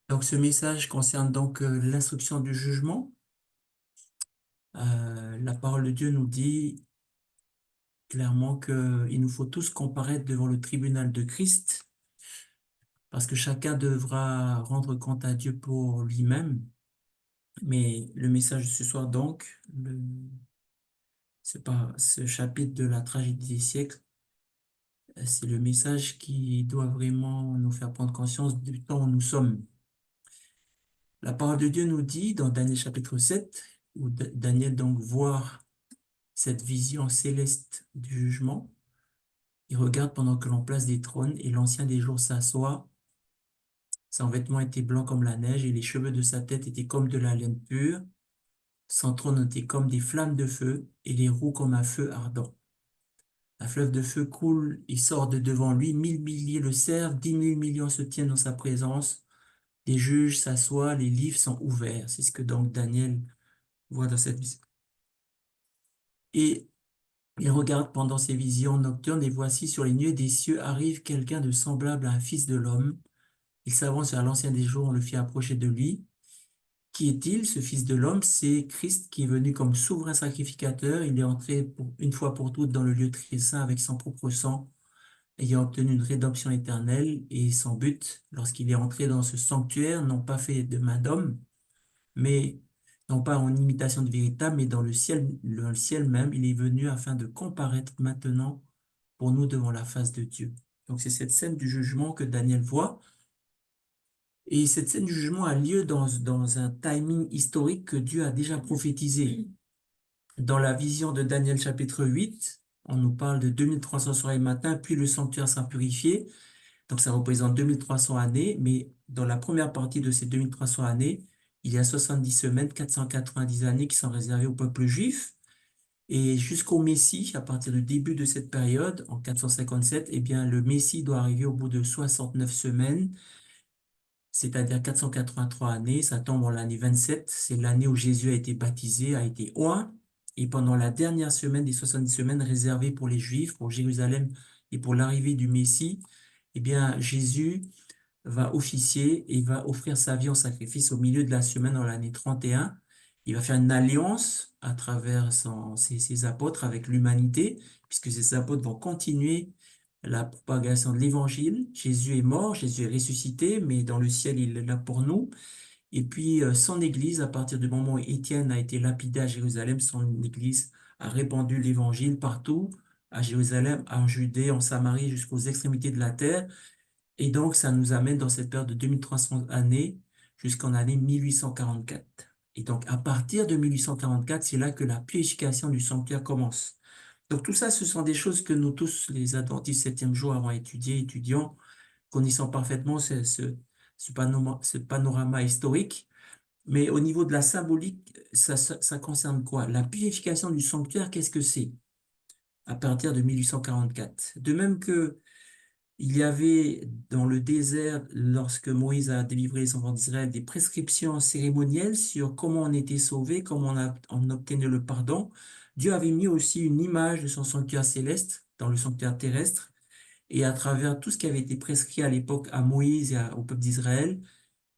Donc, ce message concerne donc l'instruction du jugement. La parole de Dieu nous dit clairement qu'il nous faut tous comparaître devant le tribunal de Christ, parce que chacun devra rendre compte à Dieu pour lui-même. Mais le message de ce soir, donc, c'est pas ce chapitre de la tragédie des siècles, c'est le message qui doit vraiment nous faire prendre conscience du temps où nous sommes. La parole de Dieu nous dit dans Daniel chapitre 7, où Daniel donc voit cette vision céleste du jugement. Il regarde pendant que l'on place des trônes et l'ancien des jours s'assoit. Son vêtement était blanc comme la neige et les cheveux de sa tête étaient comme de la laine pure. Son trône était comme des flammes de feu et les roues comme un feu ardent. Un fleuve de feu coule et sort de devant lui. 1000 milliers le servent, 10 000 millions se tiennent dans sa présence. Les juges s'assoient, les livres sont ouverts. C'est ce que donc Daniel voit dans cette vision. Et il regarde pendant ses visions nocturnes et voici sur les nuées des cieux arrive quelqu'un de semblable à un fils de l'homme. Il s'avance vers l'ancien des jours, on le fit approcher de lui. Qui est-il, ce fils de l'homme? C'est Christ qui est venu comme souverain sacrificateur. Il est entré une fois pour toutes dans le lieu très saint avec son propre sang, ayant obtenu une rédemption éternelle. Et son but, lorsqu'il est entré dans ce sanctuaire, non pas fait de main d'homme, mais non pas en imitation de véritable, mais dans le ciel même, il est venu afin de comparaître maintenant pour nous devant la face de Dieu. Donc c'est cette scène du jugement que Daniel voit. Et cette scène du jugement a lieu dans un timing historique que Dieu a déjà prophétisé. Dans la vision de Daniel chapitre 8, on nous parle de 2300 soirs et matins, puis le sanctuaire sera purifié. Donc ça représente 2300 années, mais dans la première partie de ces 2300 années, il y a 70 semaines, 490 années qui sont réservées au peuple juif. Et jusqu'au Messie, à partir du début de cette période, en 457, eh bien, le Messie doit arriver au bout de 69 semaines, c'est-à-dire 483 années. Ça tombe en l'année 27. C'est l'année où Jésus a été baptisé, a été oint. Et pendant la dernière semaine des 70 semaines réservées pour les Juifs, pour Jérusalem et pour l'arrivée du Messie, eh bien, Jésus va officier et va offrir sa vie en sacrifice au milieu de la semaine dans l'année 31. Il va faire une alliance à travers ses apôtres avec l'humanité, puisque ces apôtres vont continuer la propagation de l'évangile. Jésus est mort, Jésus est ressuscité, mais dans le ciel, il est là pour nous. Et puis, son église, à partir du moment où Étienne a été lapidé à Jérusalem, son église a répandu l'évangile partout, à Jérusalem, en Judée, en Samarie, jusqu'aux extrémités de la terre. Et donc, ça nous amène dans cette période de 2300 années jusqu'en année 1844. Et donc, à partir de 1844, c'est là que la purification du sanctuaire commence. Donc, tout ça, ce sont des choses que nous tous, les adventistes septième jour, avons étudiées, étudiants, connaissant parfaitement ce panorama historique. Mais au niveau de la symbolique, ça concerne quoi? La purification du sanctuaire, qu'est-ce que c'est? À partir de 1844. De même que il y avait dans le désert, lorsque Moïse a délivré les enfants d'Israël, des prescriptions cérémonielles sur comment on était sauvé, comment on obtenait le pardon. Dieu avait mis aussi une image de son sanctuaire céleste dans le sanctuaire terrestre. Et à travers tout ce qui avait été prescrit à l'époque à Moïse et au peuple d'Israël,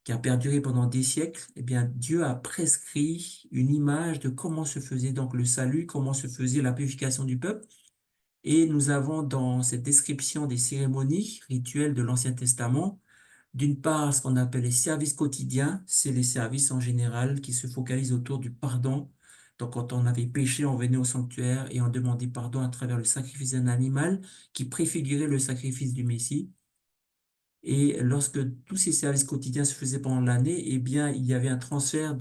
qui a perduré pendant des siècles, eh bien, Dieu a prescrit une image de comment se faisait donc le salut, comment se faisait la purification du peuple. Et nous avons dans cette description des cérémonies rituelles de l'Ancien Testament, d'une part, ce qu'on appelle les services quotidiens, c'est les services en général qui se focalisent autour du pardon. Donc, quand on avait péché, on venait au sanctuaire et on demandait pardon à travers le sacrifice d'un animal qui préfigurait le sacrifice du Messie. Et lorsque tous ces services quotidiens se faisaient pendant l'année, eh bien, il y avait un transfert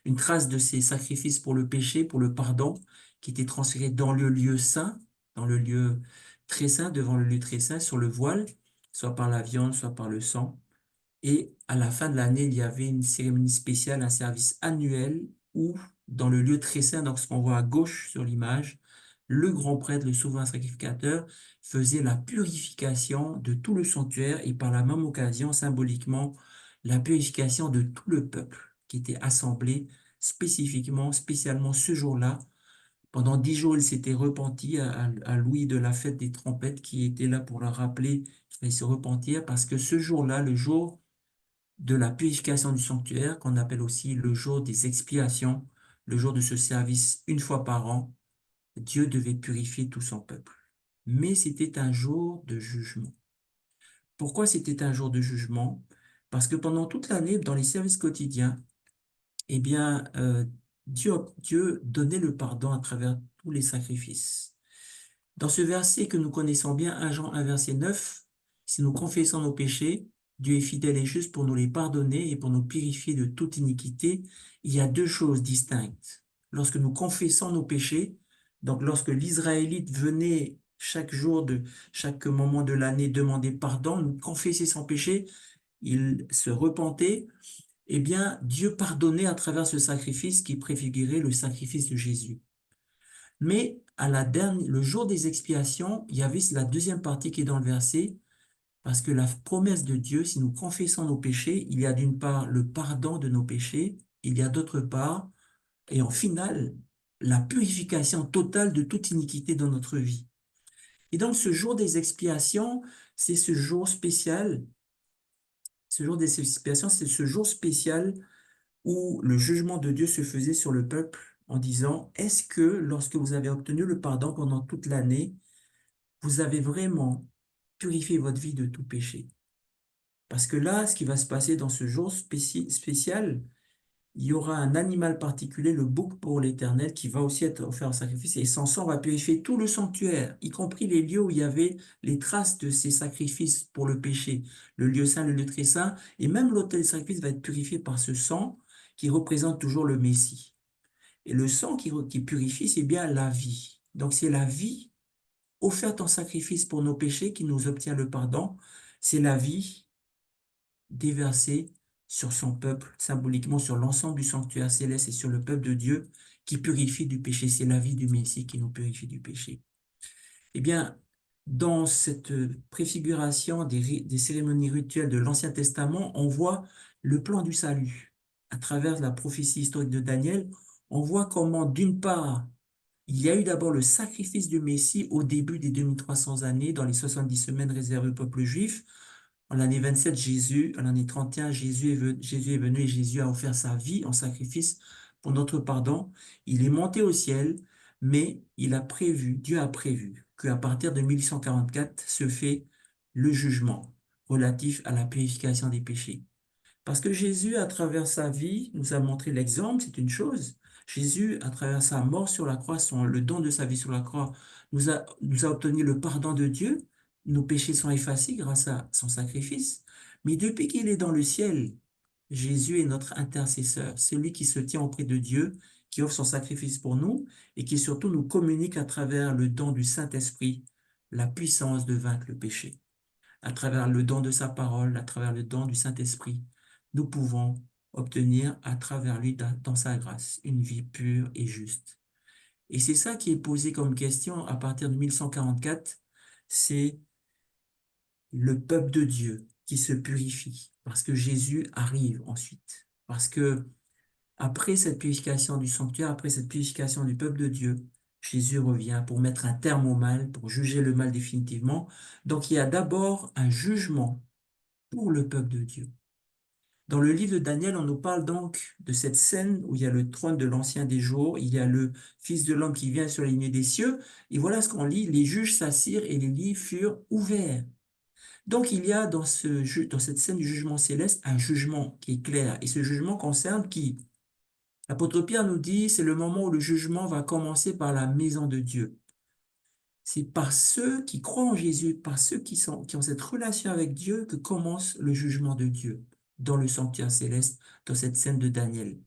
une trace de ces sacrifices pour le péché, pour le pardon, qui était transféré dans le lieu saint, dans le lieu très saint, devant le lieu très saint, sur le voile, soit par la viande, soit par le sang. Et à la fin de l'année, il y avait une cérémonie spéciale, un service annuel où, dans le lieu très saint, donc ce qu'on voit à gauche sur l'image, le grand prêtre, le souverain sacrificateur, faisait la purification de tout le sanctuaire et par la même occasion, symboliquement, la purification de tout le peuple qui était assemblé spécifiquement, spécialement ce jour-là. Pendant 10 jours, il s'était repenti à l'ouïe de la fête des trompettes qui était là pour leur rappeler qu'il fallait se repentir parce que ce jour-là, le jour de la purification du sanctuaire, qu'on appelle aussi le jour des expiations, le jour de ce service une fois par an, Dieu devait purifier tout son peuple. Mais c'était un jour de jugement. Pourquoi c'était un jour de jugement? Parce que pendant toute l'année, dans les services quotidiens, eh bien, Dieu donnait le pardon à travers tous les sacrifices. Dans ce verset que nous connaissons bien, 1 Jean 1, verset 9, si nous confessons nos péchés, Dieu est fidèle et juste pour nous les pardonner et pour nous purifier de toute iniquité. Il y a deux choses distinctes. Lorsque nous confessons nos péchés, donc lorsque l'Israélite venait chaque jour de chaque moment de l'année demander pardon, nous confesser son péché, il se repentait, eh bien, Dieu pardonnait à travers ce sacrifice qui préfigurait le sacrifice de Jésus. Mais le jour des expiations, il y avait la deuxième partie qui est dans le verset, parce que la promesse de Dieu, si nous confessons nos péchés, il y a d'une part le pardon de nos péchés, il y a d'autre part, et en finale, la purification totale de toute iniquité dans notre vie. Et donc ce jour des expiations, c'est ce jour spécial, ce jour des expiations, c'est ce jour spécial où le jugement de Dieu se faisait sur le peuple en disant, est-ce que lorsque vous avez obtenu le pardon pendant toute l'année, vous avez vraiment purifié votre vie de tout péché? Parce que là, ce qui va se passer dans ce jour spécial, il y aura un animal particulier, le bouc pour l'Éternel, qui va aussi être offert en sacrifice, et son sang va purifier tout le sanctuaire, y compris les lieux où il y avait les traces de ces sacrifices pour le péché, le lieu saint, le lieu très saint, et même l'autel de sacrifice va être purifié par ce sang qui représente toujours le Messie. Et le sang qui purifie, c'est bien la vie. Donc c'est la vie offerte en sacrifice pour nos péchés qui nous obtient le pardon. C'est la vie déversée sur son peuple, symboliquement sur l'ensemble du sanctuaire céleste et sur le peuple de Dieu qui purifie du péché. C'est la vie du Messie qui nous purifie du péché. Eh bien, dans cette préfiguration des cérémonies rituelles de l'Ancien Testament, on voit le plan du salut. À travers la prophétie historique de Daniel, on voit comment, d'une part, il y a eu d'abord le sacrifice du Messie au début des 2300 années, dans les 70 semaines réservées au peuple juif. En l'année 27, en l'année 31, Jésus est venu et Jésus a offert sa vie en sacrifice pour notre pardon. Il est monté au ciel, mais Dieu a prévu qu'à partir de 1844 se fait le jugement relatif à la purification des péchés. Parce que Jésus, à travers sa vie, nous a montré l'exemple, c'est une chose. Jésus, à travers sa mort sur la croix, le don de sa vie sur la croix, nous a obtenu le pardon de Dieu. Nos péchés sont effacés grâce à son sacrifice. Mais depuis qu'il est dans le ciel, Jésus est notre intercesseur, celui qui se tient auprès de Dieu, qui offre son sacrifice pour nous et qui surtout nous communique à travers le don du Saint-Esprit la puissance de vaincre le péché à travers le don de sa parole, à travers le don du Saint-Esprit, nous pouvons obtenir à travers lui, dans sa grâce, une vie pure et juste. Et c'est ça qui est posé comme question à partir de 1144, c'est le peuple de Dieu qui se purifie, parce que Jésus arrive ensuite. Parce que après cette purification du sanctuaire, après cette purification du peuple de Dieu, Jésus revient pour mettre un terme au mal, pour juger le mal définitivement. Donc il y a d'abord un jugement pour le peuple de Dieu. Dans le livre de Daniel, on nous parle donc de cette scène où il y a le trône de l'Ancien des jours, il y a le Fils de l'homme qui vient sur la lignée des cieux, et voilà ce qu'on lit, les juges s'assirent et les livres furent ouverts. Donc il y a dans cette scène du jugement céleste un jugement qui est clair, et ce jugement concerne qui? L'apôtre Pierre nous dit, c'est le moment où le jugement va commencer par la maison de Dieu. C'est par ceux qui croient en Jésus, par ceux qui ont cette relation avec Dieu que commence le jugement de Dieu dans le sanctuaire céleste, dans cette scène de Daniel.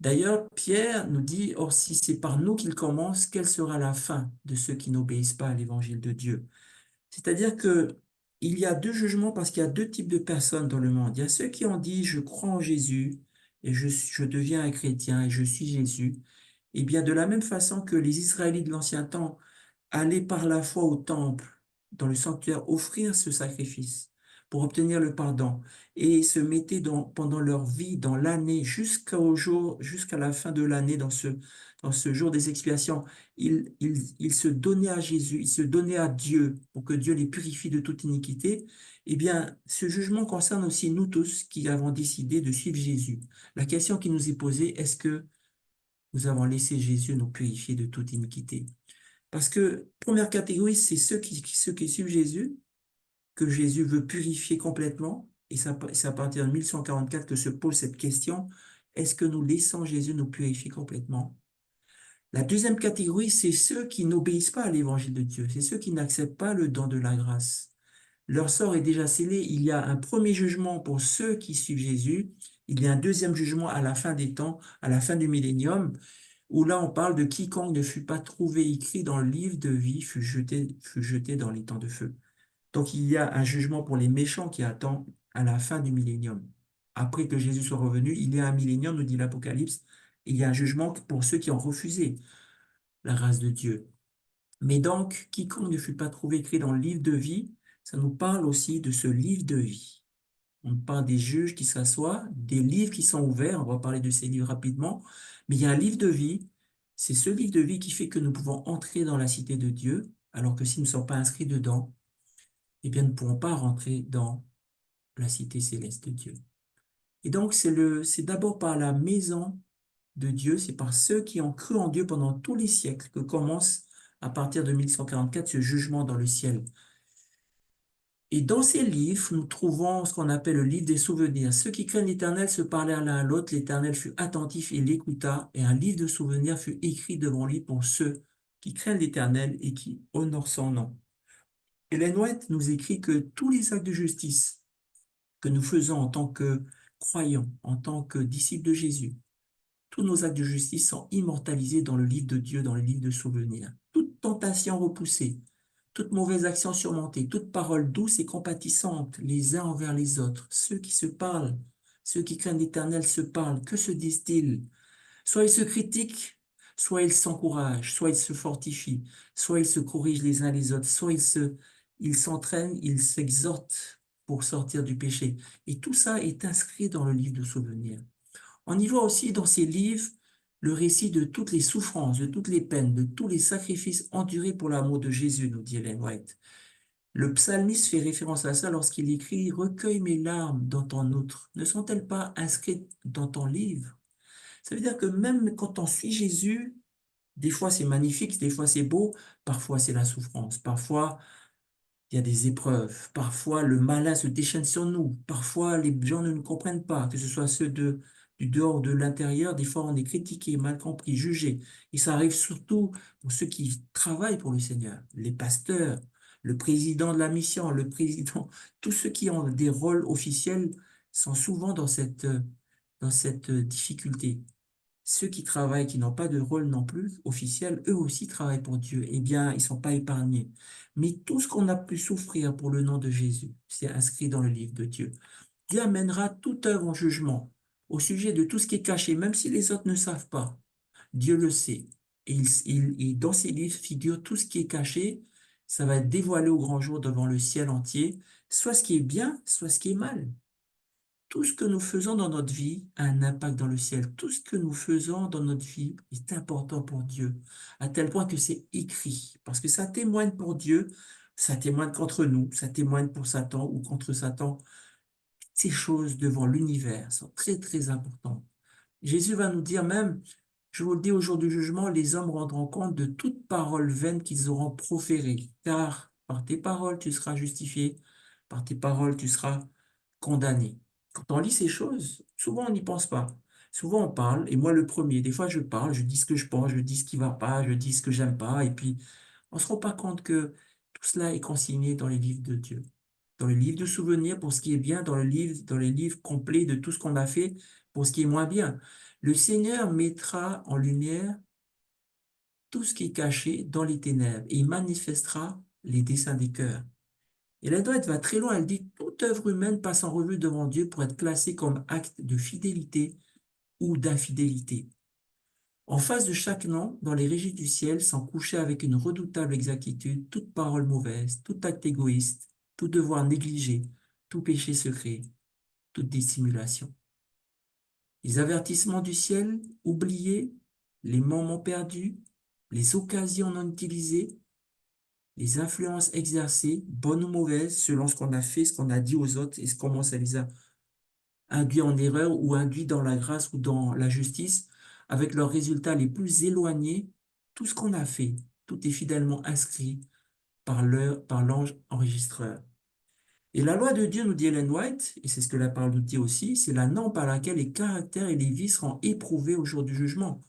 D'ailleurs, Pierre nous dit, or si c'est par nous qu'il commence, quelle sera la fin de ceux qui n'obéissent pas à l'évangile de Dieu? C'est-à-dire que il y a deux jugements parce qu'il y a deux types de personnes dans le monde. Il y a ceux qui ont dit, je crois en Jésus et je deviens un chrétien et je suis Jésus. Et bien, de la même façon que les Israélites de l'ancien temps aller par la foi au temple, dans le sanctuaire, offrir ce sacrifice pour obtenir le pardon et se mettaient pendant leur vie, dans l'année, jusqu'à la fin de l'année, dans ce jour des expiations, ils se donnaient à Jésus, ils se donnaient à Dieu pour que Dieu les purifie de toute iniquité. Eh bien, ce jugement concerne aussi nous tous qui avons décidé de suivre Jésus. La question qui nous est posée, est-ce que nous avons laissé Jésus nous purifier de toute iniquité? Parce que, première catégorie, c'est ceux qui suivent Jésus, que Jésus veut purifier complètement. Et c'est à partir de 1144 que se pose cette question. Est-ce que nous laissons Jésus nous purifier complètement? La deuxième catégorie, c'est ceux qui n'obéissent pas à l'évangile de Dieu. C'est ceux qui n'acceptent pas le don de la grâce. Leur sort est déjà scellé. Il y a un premier jugement pour ceux qui suivent Jésus. Il y a un deuxième jugement à la fin des temps, à la fin du millénium, où là on parle de quiconque ne fut pas trouvé écrit dans le livre de vie fut jeté dans les temps de feu. Donc il y a un jugement pour les méchants qui attend à la fin du millénium. Après que Jésus soit revenu, il y a un millénium, nous dit l'Apocalypse. Il y a un jugement pour ceux qui ont refusé la grâce de Dieu. Mais donc, quiconque ne fut pas trouvé écrit dans le livre de vie, ça nous parle aussi de ce livre de vie. On parle des juges qui s'assoient, des livres qui sont ouverts, on va parler de ces livres rapidement, mais il y a un livre de vie, c'est ce livre de vie qui fait que nous pouvons entrer dans la cité de Dieu, alors que si nous ne sommes pas inscrits dedans, eh bien, nous ne pourrons pas rentrer dans la cité céleste de Dieu. Et donc, c'est d'abord par la maison de Dieu, c'est par ceux qui ont cru en Dieu pendant tous les siècles que commence, à partir de 1144, ce jugement dans le ciel. Et dans ces livres, nous trouvons ce qu'on appelle le livre des souvenirs. Ceux qui craignent l'Éternel se parlèrent l'un à l'autre, l'Éternel fut attentif et l'écouta, et un livre de souvenirs fut écrit devant lui pour ceux qui craignent l'Éternel et qui honorent son nom. Ellen White nous écrit que tous les actes de justice que nous faisons en tant que croyants, en tant que disciples de Jésus, tous nos actes de justice sont immortalisés dans le livre de Dieu, dans le livre de souvenirs. Toute tentation repoussée, toute mauvaise action surmontée, toute parole douce et compatissante les uns envers les autres, ceux qui se parlent, ceux qui craignent l'Éternel se parlent, que se disent-ils? Soit ils se critiquent, soit ils s'encouragent, soit ils se fortifient, soit ils se corrigent les uns les autres, soit ils s'entraînent, ils s'exhortent pour sortir du péché. Et tout ça est inscrit dans le livre de souvenirs. On y voit aussi dans ces livres le récit de toutes les souffrances, de toutes les peines, de tous les sacrifices endurés pour l'amour de Jésus, nous dit Ellen White. Le psalmiste fait référence à ça lorsqu'il écrit « Recueille mes larmes dans ton outre ». Ne sont-elles pas inscrites dans ton livre? Ça veut dire que même quand on suit Jésus, des fois c'est magnifique, des fois c'est beau, parfois c'est la souffrance, parfois il y a des épreuves. Parfois, le malin se déchaîne sur nous. Parfois, les gens ne nous comprennent pas, que ce soit du dehors ou de l'intérieur. Des fois, on est critiqué, mal compris, jugé. Et ça arrive surtout pour ceux qui travaillent pour le Seigneur, les pasteurs, le président de la mission, le président, tous ceux qui ont des rôles officiels sont souvent dans cette difficulté. Ceux qui travaillent, qui n'ont pas de rôle non plus officiel, eux aussi travaillent pour Dieu. Eh bien, ils ne sont pas épargnés. Mais tout ce qu'on a pu souffrir pour le nom de Jésus, c'est inscrit dans le livre de Dieu. Dieu amènera toute œuvre en jugement au sujet de tout ce qui est caché, même si les autres ne savent pas. Dieu le sait. Et dans ces livres figure tout ce qui est caché. Ça va être dévoilé au grand jour devant le ciel entier, soit ce qui est bien, soit ce qui est mal. Tout ce que nous faisons dans notre vie a un impact dans le ciel. Tout ce que nous faisons dans notre vie est important pour Dieu, à tel point que c'est écrit, parce que ça témoigne pour Dieu, ça témoigne contre nous, ça témoigne pour Satan ou contre Satan. Ces choses devant l'univers sont très, très importantes. Jésus va nous dire même, je vous le dis au jour du jugement, les hommes rendront compte de toute parole vaine qu'ils auront proférée, car par tes paroles tu seras justifié, par tes paroles tu seras condamné. Quand on lit ces choses, souvent on n'y pense pas. Souvent on parle, et moi le premier, des fois je parle, je dis ce que je pense, je dis ce qui va pas, je dis ce que j'aime pas, et puis on se rend pas compte que tout cela est consigné dans les livres de Dieu. Dans le livre de souvenirs pour ce qui est bien, dans les livres complets de tout ce qu'on a fait pour ce qui est moins bien. Le Seigneur mettra en lumière tout ce qui est caché dans les ténèbres et il manifestera les desseins des cœurs. Et la droite va très loin, elle dit toute œuvre humaine passe en revue devant Dieu pour être classée comme acte de fidélité ou d'infidélité. En face de chaque nom, dans les régies du ciel, sont couchés avec une redoutable exactitude toute parole mauvaise, tout acte égoïste, tout devoir négligé, tout péché secret, toute dissimulation. Les avertissements du ciel oubliés, les moments perdus, les occasions non utilisées, les influences exercées, bonnes ou mauvaises, selon ce qu'on a fait, ce qu'on a dit aux autres et comment ça les a induits en erreur ou induits dans la grâce ou dans la justice, avec leurs résultats les plus éloignés, tout ce qu'on a fait, tout est fidèlement inscrit par l'ange enregistreur. Et la loi de Dieu, nous dit Ellen White, et c'est ce que la parole nous dit aussi, c'est la norme par laquelle les caractères et les vies seront éprouvés au jour du jugement.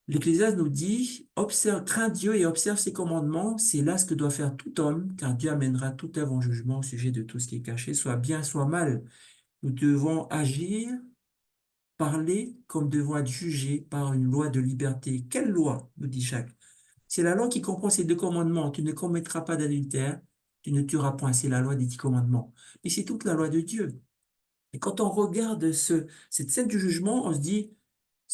L'Ecclésiaste nous dit, observe, crains Dieu et observe ses commandements, c'est là ce que doit faire tout homme, car Dieu amènera tout œuvre en jugement au sujet de tout ce qui est caché, soit bien, soit mal. Nous devons agir, parler comme devant être jugés par une loi de liberté. Quelle loi, nous dit Jacques? C'est la loi qui comprend ces deux commandements. Tu ne commettras pas d'adultère, tu ne tueras point. C'est la loi des 10 commandements. Mais c'est toute la loi de Dieu. Et quand on regarde cette scène du jugement, on se dit,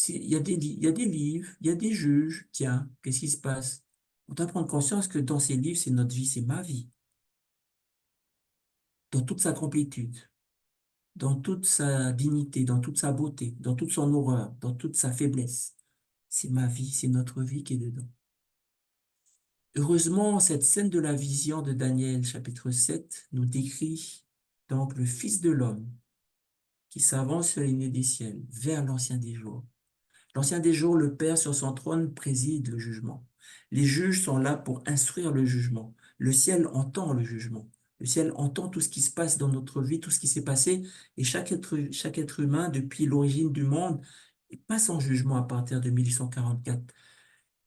il y a des livres, il y a des juges. Tiens, qu'est-ce qui se passe? On doit prendre conscience que dans ces livres, c'est notre vie, c'est ma vie, dans toute sa complétude, dans toute sa dignité, dans toute sa beauté, dans toute son horreur, dans toute sa faiblesse. C'est ma vie, c'est notre vie qui est dedans. Heureusement, cette scène de la vision de Daniel, chapitre 7, nous décrit donc le Fils de l'homme qui s'avance sur les nuées des ciels vers l'ancien des jours. L'ancien des jours, le Père sur son trône préside le jugement. Les juges sont là pour instruire le jugement. Le ciel entend le jugement. Le ciel entend tout ce qui se passe dans notre vie, tout ce qui s'est passé, et chaque être humain, depuis l'origine du monde, passe en jugement à partir de 1844.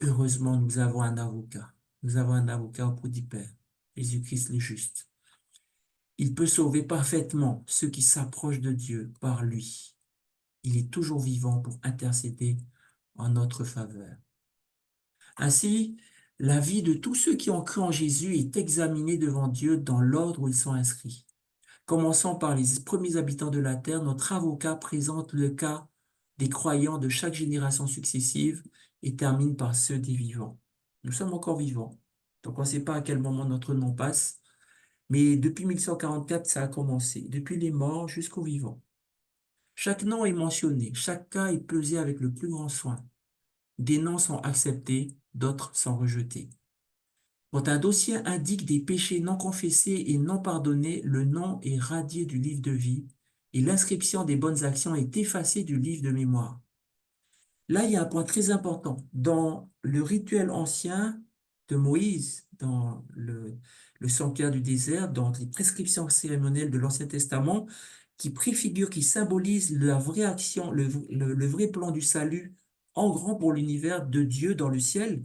Heureusement, nous avons un avocat. Nous avons un avocat auprès du Père, Jésus-Christ le juste. Il peut sauver parfaitement ceux qui s'approchent de Dieu par lui. Il est toujours vivant pour intercéder en notre faveur. Ainsi, la vie de tous ceux qui ont cru en Jésus est examinée devant Dieu dans l'ordre où ils sont inscrits. Commençons par les premiers habitants de la terre, notre avocat présente le cas des croyants de chaque génération successive et termine par ceux des vivants. Nous sommes encore vivants, donc on ne sait pas à quel moment notre nom passe, mais depuis 1144, ça a commencé, depuis les morts jusqu'aux vivants. Chaque nom est mentionné, chaque cas est pesé avec le plus grand soin. Des noms sont acceptés, d'autres sont rejetés. Quand un dossier indique des péchés non confessés et non pardonnés, le nom est radié du livre de vie et l'inscription des bonnes actions est effacée du livre de mémoire. Là, il y a un point très important. Dans le rituel ancien de Moïse, dans le sanctuaire du désert, dans les prescriptions cérémonielles de l'Ancien Testament, qui préfigurent, qui symbolisent la vraie action, le vrai plan du salut en grand pour l'univers de Dieu dans le ciel,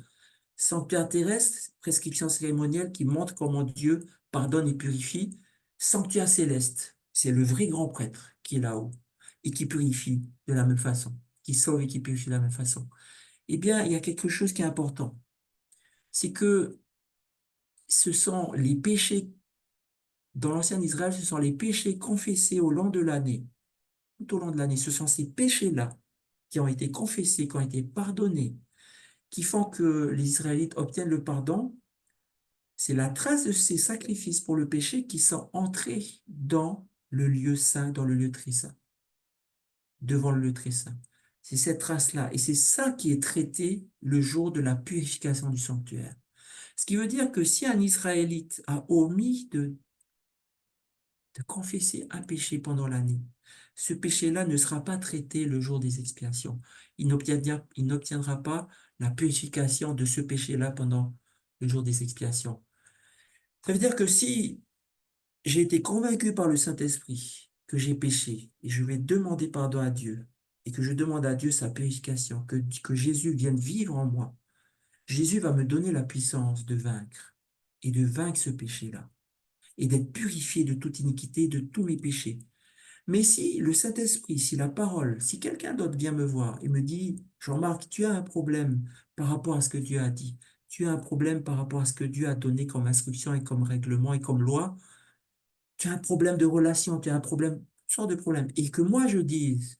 sanctuaire terrestre, prescription cérémonielle qui montre comment Dieu pardonne et purifie. Sanctuaire céleste, c'est le vrai grand prêtre qui est là-haut et qui purifie de la même façon, qui sauve et qui purifie de la même façon. Eh bien, il y a quelque chose qui est important. C'est que ce sont les péchés, dans l'ancien Israël, ce sont les péchés confessés au long de l'année, tout au long de l'année. Ce sont ces péchés-là qui ont été confessés, qui ont été pardonnés, qui font que les Israélites obtiennent le pardon. C'est la trace de ces sacrifices pour le péché qui sont entrés dans le lieu saint, dans le lieu très saint, devant le lieu très saint. C'est cette trace-là. Et c'est ça qui est traité le jour de la purification du sanctuaire. Ce qui veut dire que si un Israélite a omis de confesser un péché pendant l'année, ce péché-là ne sera pas traité le jour des expiations. Il n'obtiendra pas la purification de ce péché-là pendant le jour des expiations. Ça veut dire que si j'ai été convaincu par le Saint-Esprit que j'ai péché et je vais demander pardon à Dieu et que je demande à Dieu sa purification, que Jésus vienne vivre en moi, Jésus va me donner la puissance de vaincre et de vaincre ce péché-là et d'être purifié de toute iniquité, de tous mes péchés. Mais si le Saint-Esprit, si la parole, si quelqu'un d'autre vient me voir et me dit, Jean-Marc, tu as un problème par rapport à ce que Dieu a dit, tu as un problème par rapport à ce que Dieu a donné comme instruction et comme règlement et comme loi, tu as un problème de relation, tu as un problème, toutes sortes de problèmes, et que moi je dise,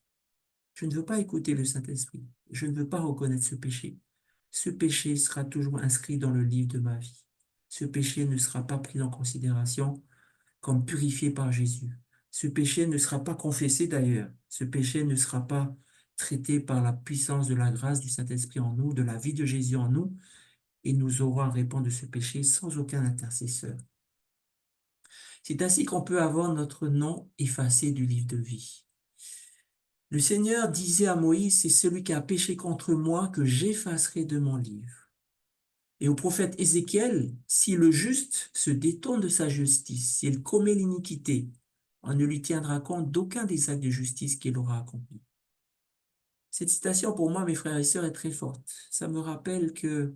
je ne veux pas écouter le Saint-Esprit, je ne veux pas reconnaître ce péché sera toujours inscrit dans le livre de ma vie. Ce péché ne sera pas pris en considération comme purifié par Jésus. Ce péché ne sera pas confessé d'ailleurs. Ce péché ne sera pas traité par la puissance de la grâce du Saint-Esprit en nous, de la vie de Jésus en nous, et nous aurons à répondre de ce péché sans aucun intercesseur. C'est ainsi qu'on peut avoir notre nom effacé du livre de vie. Le Seigneur disait à Moïse, c'est celui qui a péché contre moi que j'effacerai de mon livre. Et au prophète Ézéchiel, si le juste se détourne de sa justice, s'il commet l'iniquité, on ne lui tiendra compte d'aucun des actes de justice qu'il aura accomplis. Cette citation, pour moi, mes frères et sœurs, est très forte. Ça me rappelle que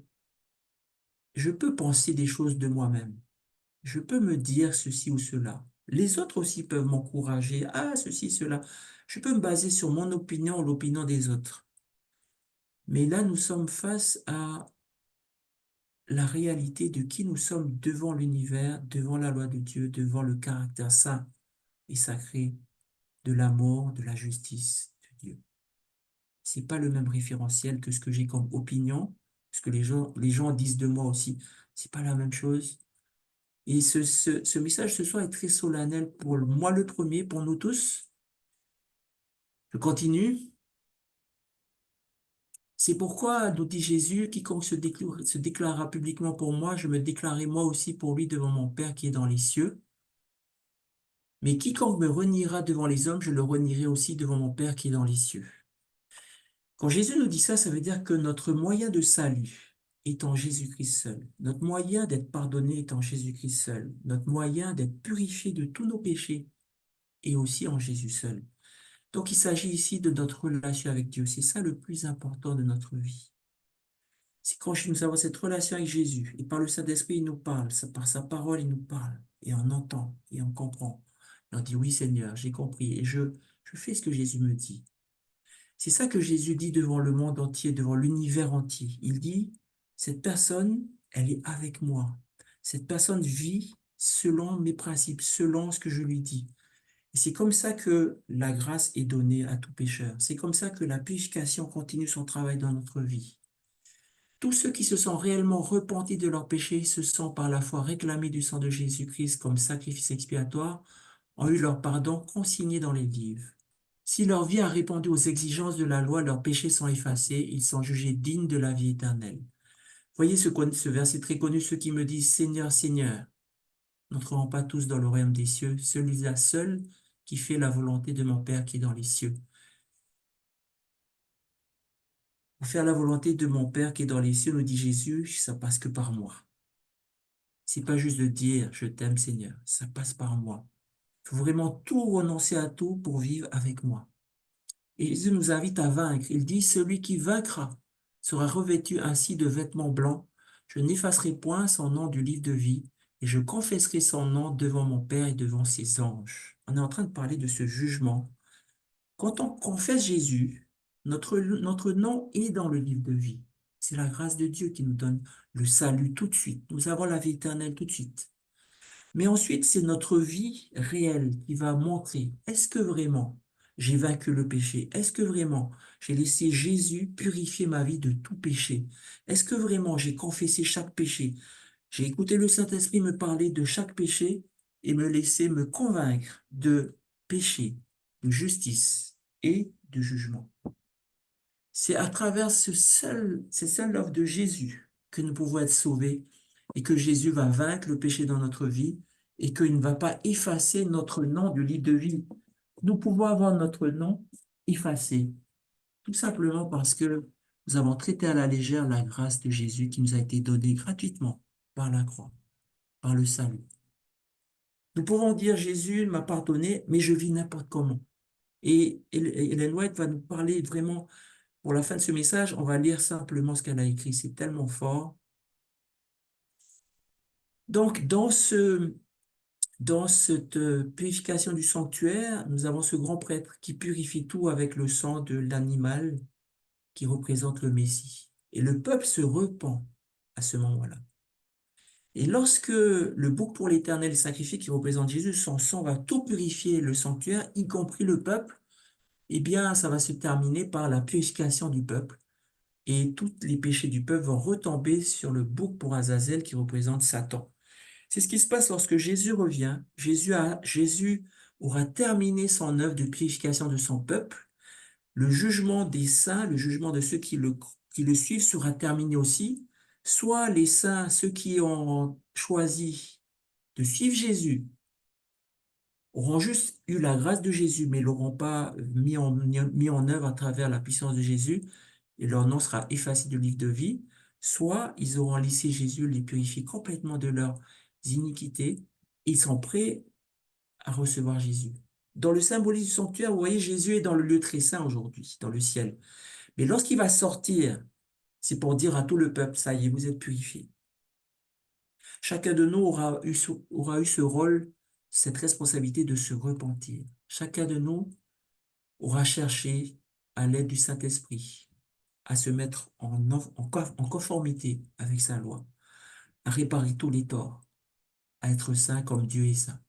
je peux penser des choses de moi-même. Je peux me dire ceci ou cela. Les autres aussi peuvent m'encourager. Ah, ceci, cela. Je peux me baser sur mon opinion ou l'opinion des autres. Mais là, nous sommes face à la réalité de qui nous sommes devant l'univers, devant la loi de Dieu, devant le caractère saint et sacré de l'amour, de la justice de Dieu. C'est pas le même référentiel que ce que j'ai comme opinion, ce que les gens disent de moi aussi. C'est pas la même chose. Et ce message ce soir est très solennel pour moi le premier, pour nous tous. Je continue. C'est pourquoi, nous dit Jésus, quiconque se déclarera publiquement pour moi, je me déclarerai moi aussi pour lui devant mon Père qui est dans les cieux. Mais quiconque me reniera devant les hommes, je le renierai aussi devant mon Père qui est dans les cieux. Quand Jésus nous dit ça, ça veut dire que notre moyen de salut est en Jésus-Christ seul. Notre moyen d'être pardonné est en Jésus-Christ seul. Notre moyen d'être purifié de tous nos péchés est aussi en Jésus seul. Donc il s'agit ici de notre relation avec Dieu. C'est ça le plus important de notre vie. C'est quand nous avons cette relation avec Jésus, et par le Saint-Esprit, il nous parle, par sa parole, il nous parle, et on entend, et on comprend. Et on dit, oui Seigneur, j'ai compris, et je fais ce que Jésus me dit. C'est ça que Jésus dit devant le monde entier, devant l'univers entier. Il dit, cette personne, elle est avec moi. Cette personne vit selon mes principes, selon ce que je lui dis. Et c'est comme ça que la grâce est donnée à tout pécheur. C'est comme ça que la purification continue son travail dans notre vie. Tous ceux qui se sont réellement repentis de leurs péchés, se sont par la foi réclamés du sang de Jésus-Christ comme sacrifice expiatoire, ont eu leur pardon consigné dans les livres. Si leur vie a répondu aux exigences de la loi, leurs péchés sont effacés, ils sont jugés dignes de la vie éternelle. Voyez ce verset très connu, ceux qui me disent Seigneur, Seigneur, n'entreront pas tous dans le royaume des cieux, celui-là seul qui fait la volonté de mon Père qui est dans les cieux. Pour faire la volonté de mon Père qui est dans les cieux, nous dit Jésus, ça passe que par moi. C'est pas juste de dire je t'aime Seigneur, ça passe par moi. Il faut vraiment tout renoncer à tout pour vivre avec moi. Et Jésus nous invite à vaincre. Il dit, celui qui vaincra sera revêtu ainsi de vêtements blancs. Je n'effacerai point son nom du livre de vie et je confesserai son nom devant mon Père et devant ses anges. On est en train de parler de ce jugement. Quand on confesse Jésus, notre nom est dans le livre de vie. C'est la grâce de Dieu qui nous donne le salut tout de suite. Nous avons la vie éternelle tout de suite. Mais ensuite, c'est notre vie réelle qui va montrer, est-ce que vraiment j'ai vaincu le péché? Est-ce que vraiment j'ai laissé Jésus purifier ma vie de tout péché? Est-ce que vraiment j'ai confessé chaque péché? J'ai écouté le Saint-Esprit me parler de chaque péché et me laisser me convaincre de péché, de justice et de jugement. C'est à travers cette seule œuvre de Jésus que nous pouvons être sauvés et que Jésus va vaincre le péché dans notre vie et qu'il ne va pas effacer notre nom du livre de vie. Nous pouvons avoir notre nom effacé, tout simplement parce que nous avons traité à la légère la grâce de Jésus qui nous a été donnée gratuitement par la croix, par le salut. Nous pouvons dire Jésus m'a pardonné, mais je vis n'importe comment. Et Ellen White va nous parler vraiment. Pour la fin de ce message, on va lire simplement ce qu'elle a écrit. C'est tellement fort. Donc, dans cette purification du sanctuaire, nous avons ce grand prêtre qui purifie tout avec le sang de l'animal qui représente le Messie. Et le peuple se repent à ce moment-là. Et lorsque le bouc pour l'Éternel est sacrifié, qui représente Jésus, son sang va tout purifier le sanctuaire, y compris le peuple, eh bien, ça va se terminer par la purification du peuple. Et tous les péchés du peuple vont retomber sur le bouc pour Azazel qui représente Satan. C'est ce qui se passe lorsque Jésus revient. Jésus aura terminé son œuvre de purification de son peuple. Le jugement des saints, le jugement de ceux qui le suivent sera terminé aussi. Soit les saints, ceux qui ont choisi de suivre Jésus, auront juste eu la grâce de Jésus, mais ne l'auront pas mis en œuvre à travers la puissance de Jésus, et leur nom sera effacé du livre de vie. Soit ils auront laissé Jésus les purifier complètement de leurs iniquités, et ils sont prêts à recevoir Jésus. Dans le symbolisme du sanctuaire, vous voyez, Jésus est dans le lieu très saint aujourd'hui, dans le ciel. Mais lorsqu'il va sortir, c'est pour dire à tout le peuple, ça y est, vous êtes purifiés. Chacun de nous aura eu ce rôle, cette responsabilité de se repentir. Chacun de nous aura cherché, à l'aide du Saint-Esprit, à se mettre en conformité avec sa loi, à réparer tous les torts, à être saint comme Dieu est saint.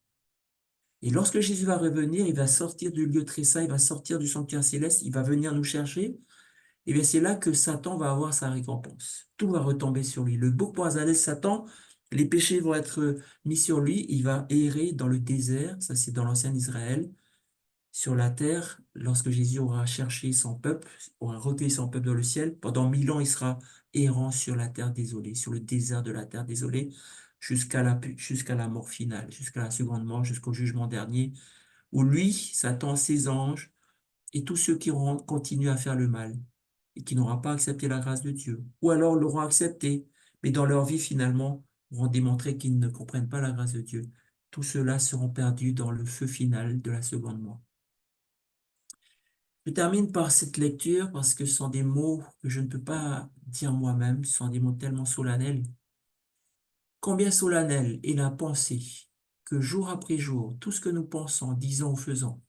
Et lorsque Jésus va revenir, il va sortir du lieu très saint, il va sortir du sanctuaire céleste, il va venir nous chercher. Et bien c'est là que Satan va avoir sa récompense. Tout va retomber sur lui. Le bouc poisonné, Satan, les péchés vont être mis sur lui. Il va errer dans le désert, ça c'est dans l'ancien Israël, sur la terre, lorsque Jésus aura cherché son peuple, aura recueilli son peuple dans le ciel. Pendant 1000 ans, il sera errant sur la terre désolée, sur le désert de la terre désolée, jusqu'à la mort finale, jusqu'à la seconde mort, jusqu'au jugement dernier, où lui, Satan, ses anges, et tous ceux qui auront continué à faire le mal et qui n'auront pas accepté la grâce de Dieu, ou alors l'auront accepté, mais dans leur vie finalement auront démontré qu'ils ne comprennent pas la grâce de Dieu. Tous ceux-là seront perdus dans le feu final de la seconde mort. Je termine par cette lecture parce que ce sont des mots que je ne peux pas dire moi-même, ce sont des mots tellement solennels. Combien solennelle est la pensée que jour après jour, tout ce que nous pensons, disons ou faisons,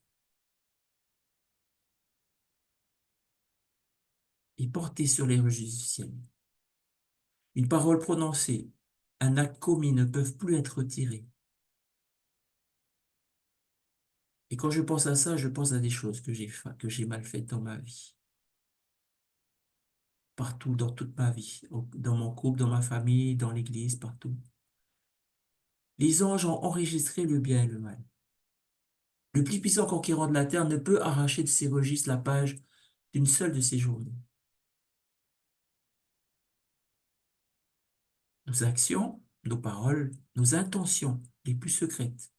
est porté sur les registres du ciel. Une parole prononcée, un acte commis ne peuvent plus être retirés. Et quand je pense à ça, je pense à des choses que j'ai mal faites dans ma vie. Partout, dans toute ma vie. Dans mon couple, dans ma famille, dans l'église, partout. Les anges ont enregistré le bien et le mal. Le plus puissant conquérant de la terre ne peut arracher de ses registres la page d'une seule de ses journées. Nos actions, nos paroles, nos intentions les plus secrètes,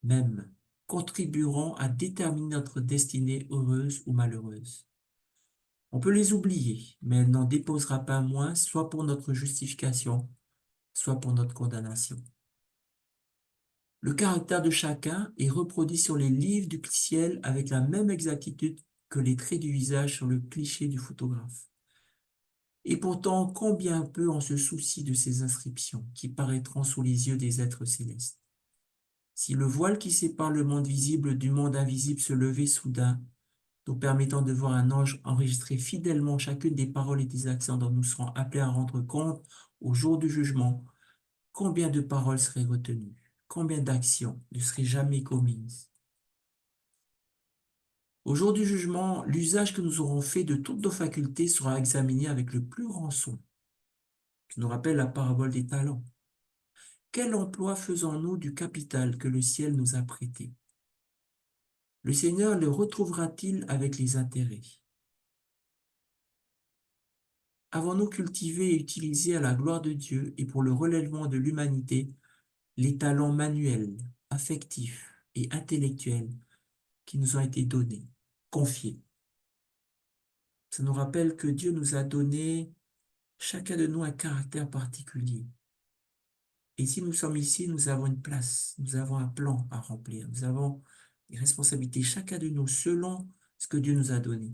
même, contribueront à déterminer notre destinée heureuse ou malheureuse. On peut les oublier, mais elle n'en déposera pas moins, soit pour notre justification, soit pour notre condamnation. Le caractère de chacun est reproduit sur les livres du ciel avec la même exactitude que les traits du visage sur le cliché du photographe. Et pourtant, combien peu on se soucie de ces inscriptions qui paraîtront sous les yeux des êtres célestes. Si le voile qui sépare le monde visible du monde invisible se levait soudain, nous permettant de voir un ange enregistrer fidèlement chacune des paroles et des actions dont nous serons appelés à rendre compte au jour du jugement, combien de paroles seraient retenues? Combien d'actions ne seraient jamais commises? Au jour du jugement, l'usage que nous aurons fait de toutes nos facultés sera examiné avec le plus grand soin. Je nous rappelle la parabole des talents. Quel emploi faisons-nous du capital que le ciel nous a prêté? Le Seigneur le retrouvera-t-il avec les intérêts? Avons-nous cultivé et utilisé à la gloire de Dieu et pour le relèvement de l'humanité les talents manuels, affectifs et intellectuels qui nous ont été donnés, confiés? Ça nous rappelle que Dieu nous a donné, chacun de nous, un caractère particulier. Et si nous sommes ici, nous avons une place, nous avons un plan à remplir, nous avons des responsabilités, chacun de nous, selon ce que Dieu nous a donné,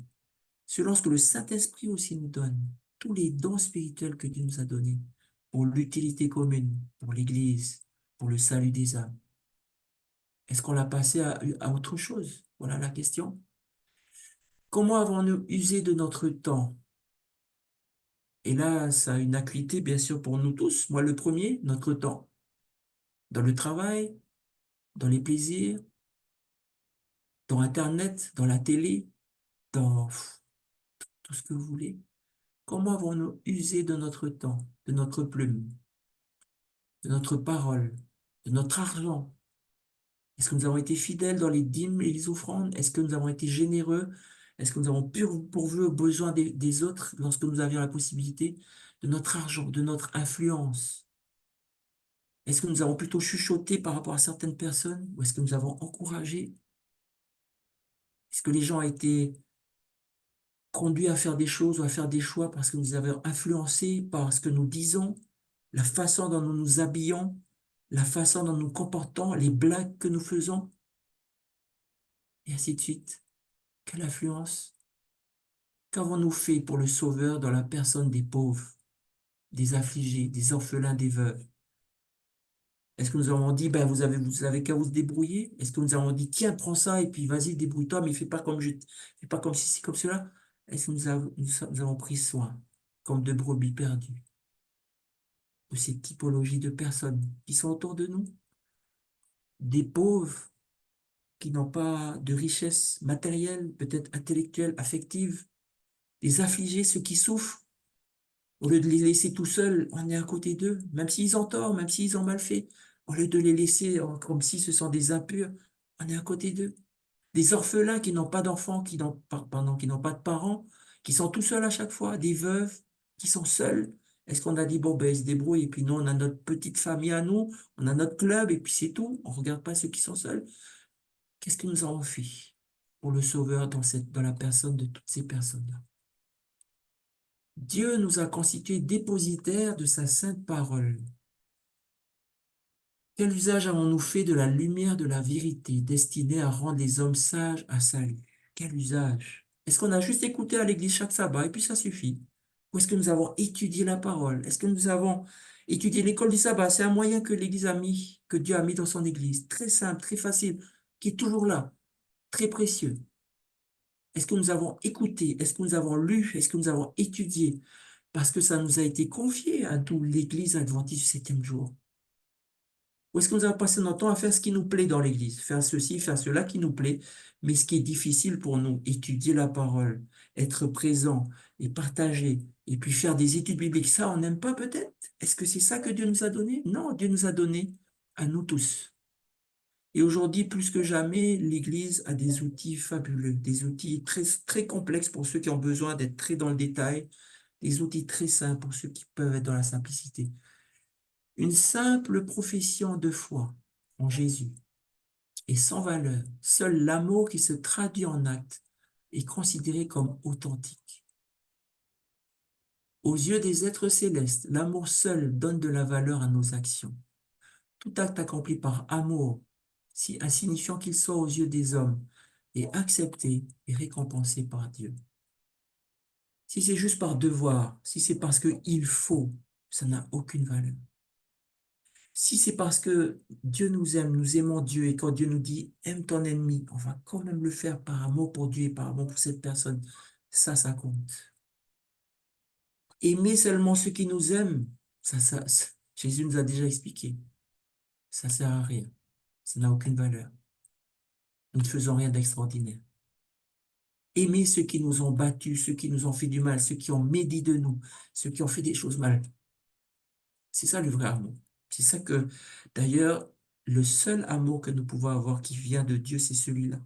selon ce que le Saint-Esprit aussi nous donne, tous les dons spirituels que Dieu nous a donnés, pour l'utilité commune, pour l'Église, pour le salut des âmes. Est-ce qu'on l'a passé à autre chose? Voilà la question. Comment avons-nous usé de notre temps? Et là, ça a une acuité, bien sûr, pour nous tous. Moi, le premier, notre temps. Dans le travail, dans les plaisirs, dans Internet, dans la télé, dans tout ce que vous voulez. Comment avons-nous usé de notre temps, de notre plume? de notre parole, de notre argent? Est-ce que nous avons été fidèles dans les dîmes et les offrandes? Est-ce que nous avons été généreux? Est-ce que nous avons pourvu aux besoins des autres lorsque nous avions la possibilité de notre argent, de notre influence? Est-ce que nous avons plutôt chuchoté par rapport à certaines personnes ou est-ce que nous avons encouragé? Est-ce que les gens ont été conduits à faire des choses ou à faire des choix parce que nous avons influencé par ce que nous disons, la façon dont nous nous habillons, la façon dont nous nous comportons, les blagues que nous faisons, et ainsi de suite? Quelle influence? Qu'avons-nous fait pour le Sauveur dans la personne des pauvres, des affligés, des orphelins, des veuves? Est-ce que nous avons dit, ben, vous avez qu'à vous débrouiller? Est-ce que nous avons dit, tiens, prends ça et puis vas-y, débrouille-toi, mais fais pas comme ceci, comme cela? Est-ce que nous avons pris soin, comme de brebis perdues, de ces typologies de personnes qui sont autour de nous? Des pauvres qui n'ont pas de richesse matérielle, peut-être intellectuelle, affective, des affligés, ceux qui souffrent. Au lieu de les laisser tout seuls, on est à côté d'eux, même s'ils ont tort, même s'ils ont mal fait. Au lieu de les laisser comme si ce sont des impurs, on est à côté d'eux. Des orphelins qui n'ont pas d'enfants, qui n'ont pas de parents, qui sont tout seuls à chaque fois. Des veuves qui sont seules. Est-ce qu'on a dit, bon, ben, ils se débrouillent, et puis nous, on a notre petite famille à nous, on a notre club, et puis c'est tout. On regarde pas ceux qui sont seuls. Qu'est-ce que nous avons fait pour le Sauveur dans la personne de toutes ces personnes-là? Dieu nous a constitués dépositaires de sa sainte parole. Quel usage avons-nous fait de la lumière de la vérité destinée à rendre les hommes sages à salut? Quel usage? Est-ce qu'on a juste écouté à l'église chaque sabbat et puis ça suffit? Ou est-ce que nous avons étudié la parole? Est-ce que nous avons étudié l'école du sabbat? C'est un moyen que l'Église a mis, que Dieu a mis dans son Église. Très simple, très facile, qui est toujours là, très précieux. Est-ce que nous avons écouté? Est-ce que nous avons lu? Est-ce que nous avons étudié? Parce que ça nous a été confié à toute l'Église adventiste du septième jour. Ou est-ce que nous avons passé notre temps à faire ce qui nous plaît dans l'Église, faire ceci, faire cela qui nous plaît, mais ce qui est difficile pour nous, étudier la parole, être présent et partager, et puis faire des études bibliques, ça, on n'aime pas peut-être? Est-ce que c'est ça que Dieu nous a donné? Non, Dieu nous a donné à nous tous. Et aujourd'hui, plus que jamais, l'Église a des outils fabuleux, des outils très, très complexes pour ceux qui ont besoin d'être très dans le détail, des outils très simples pour ceux qui peuvent être dans la simplicité. Une simple profession de foi en Jésus est sans valeur. Seul l'amour qui se traduit en actes est considéré comme authentique. Aux yeux des êtres célestes, l'amour seul donne de la valeur à nos actions. Tout acte accompli par amour, si insignifiant qu'il soit aux yeux des hommes, est accepté et récompensé par Dieu. Si c'est juste par devoir, si c'est parce qu'il faut, ça n'a aucune valeur. Si c'est parce que Dieu nous aime, nous aimons Dieu, et quand Dieu nous dit aime ton ennemi, on va quand même le faire par amour pour Dieu et par amour pour cette personne. Ça compte. Aimer seulement ceux qui nous aiment, Jésus nous a déjà expliqué. Ça sert à rien. Ça n'a aucune valeur. Nous ne faisons rien d'extraordinaire. Aimer ceux qui nous ont battus, ceux qui nous ont fait du mal, ceux qui ont médit de nous, ceux qui ont fait des choses mal. C'est ça le vrai amour. C'est ça que, d'ailleurs, le seul amour que nous pouvons avoir qui vient de Dieu, c'est celui-là.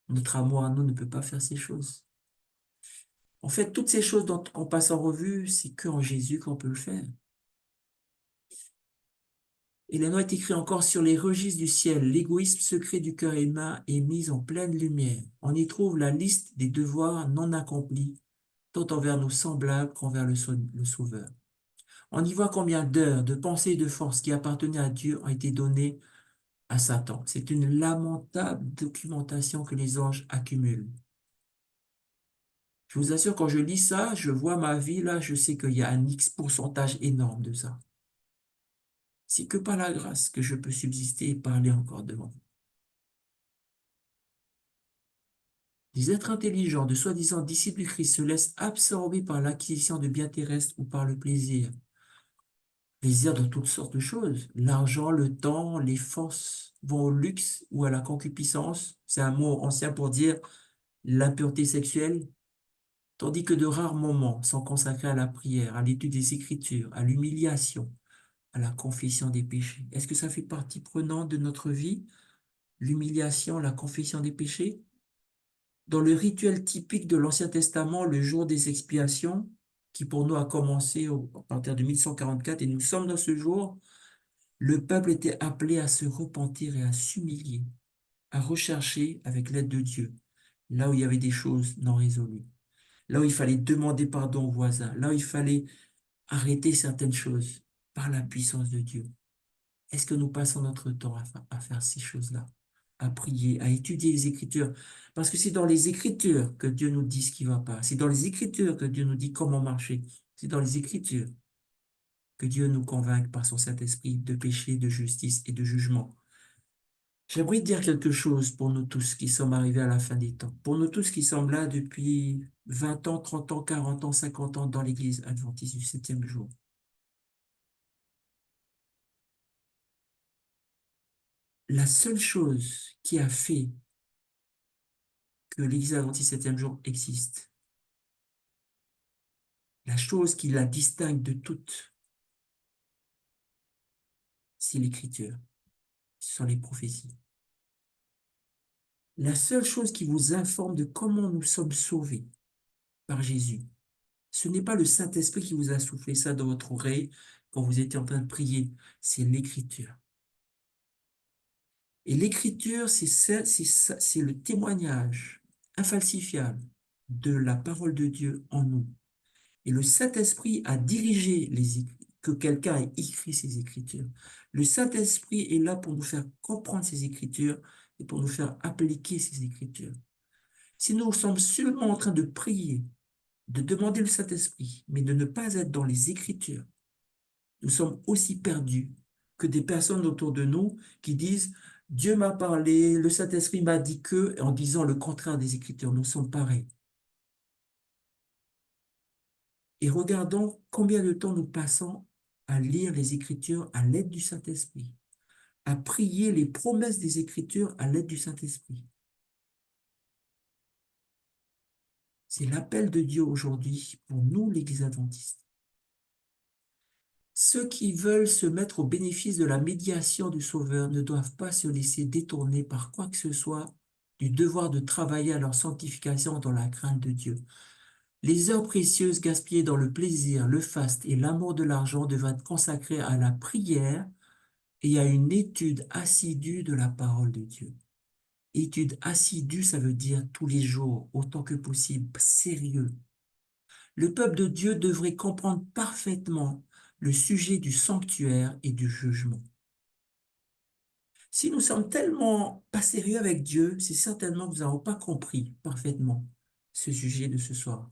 Notre amour à nous ne peut pas faire ces choses. En fait, toutes ces choses dont on passe en revue, c'est qu'en Jésus qu'on peut le faire. Et les noms est écrit encore sur les registres du ciel. L'égoïsme secret du cœur humain est mis en pleine lumière. On y trouve la liste des devoirs non accomplis, tant envers nos semblables qu'envers le Sauveur. On y voit combien d'heures, de pensées et de forces qui appartenaient à Dieu ont été données à Satan. C'est une lamentable documentation que les anges accumulent. Je vous assure, quand je lis ça, je vois ma vie là, je sais qu'il y a un X pourcentage énorme de ça. C'est que par la grâce que je peux subsister et parler encore devant vous. Les êtres intelligents, de soi-disant disciples du Christ, se laissent absorber par l'acquisition de biens terrestres ou par le plaisir. Plaisir de toutes sortes de choses. L'argent, le temps, les forces vont au luxe ou à la concupiscence. C'est un mot ancien pour dire l'impureté sexuelle. Tandis que de rares moments sont consacrés à la prière, à l'étude des Écritures, à l'humiliation, à la confession des péchés? Est-ce que ça fait partie prenante de notre vie, l'humiliation, la confession des péchés? Dans le rituel typique de l'Ancien Testament, le jour des expiations, qui pour nous a commencé à partir de 1144, et nous sommes dans ce jour, le peuple était appelé à se repentir et à s'humilier, à rechercher avec l'aide de Dieu, là où il y avait des choses non résolues, là où il fallait demander pardon aux voisins, là où il fallait arrêter certaines choses par la puissance de Dieu. Est-ce que nous passons notre temps à faire ces choses-là, à prier, à étudier les Écritures? Parce que c'est dans les Écritures que Dieu nous dit ce qui ne va pas. C'est dans les Écritures que Dieu nous dit comment marcher. C'est dans les Écritures que Dieu nous convainc par son Saint-Esprit de péché, de justice et de jugement. J'aimerais dire quelque chose pour nous tous qui sommes arrivés à la fin des temps. Pour nous tous qui sommes là depuis 20 ans, 30 ans, 40 ans, 50 ans dans l'Église adventiste du septième jour. La seule chose qui a fait que l'Église adventiste du septième jour existe, la chose qui la distingue de toutes, c'est l'Écriture, ce sont les prophéties. La seule chose qui vous informe de comment nous sommes sauvés par Jésus, ce n'est pas le Saint-Esprit qui vous a soufflé ça dans votre oreille quand vous étiez en train de prier, c'est l'Écriture. Et l'Écriture, c'est le témoignage infalsifiable de la parole de Dieu en nous. Et le Saint-Esprit a dirigé que quelqu'un ait écrit ces Écritures. Le Saint-Esprit est là pour nous faire comprendre ces Écritures et pour nous faire appliquer ces Écritures. Si nous sommes seulement en train de prier, de demander le Saint-Esprit, mais de ne pas être dans les Écritures, nous sommes aussi perdus que des personnes autour de nous qui disent Dieu m'a parlé, le Saint-Esprit m'a dit que, en disant le contraire des Écritures. Nous sommes pareils. Et regardons combien de temps nous passons à lire les Écritures à l'aide du Saint-Esprit, à prier les promesses des Écritures à l'aide du Saint-Esprit. C'est l'appel de Dieu aujourd'hui pour nous, l'Église adventiste. Ceux qui veulent se mettre au bénéfice de la médiation du Sauveur ne doivent pas se laisser détourner par quoi que ce soit du devoir de travailler à leur sanctification dans la crainte de Dieu. Les heures précieuses gaspillées dans le plaisir, le faste et l'amour de l'argent devraient être consacrées à la prière et à une étude assidue de la parole de Dieu. Étude assidue, ça veut dire tous les jours, autant que possible, sérieux. Le peuple de Dieu devrait comprendre parfaitement le sujet du sanctuaire et du jugement. Si nous sommes tellement pas sérieux avec Dieu, c'est certainement que nous n'avons pas compris parfaitement ce sujet de ce soir,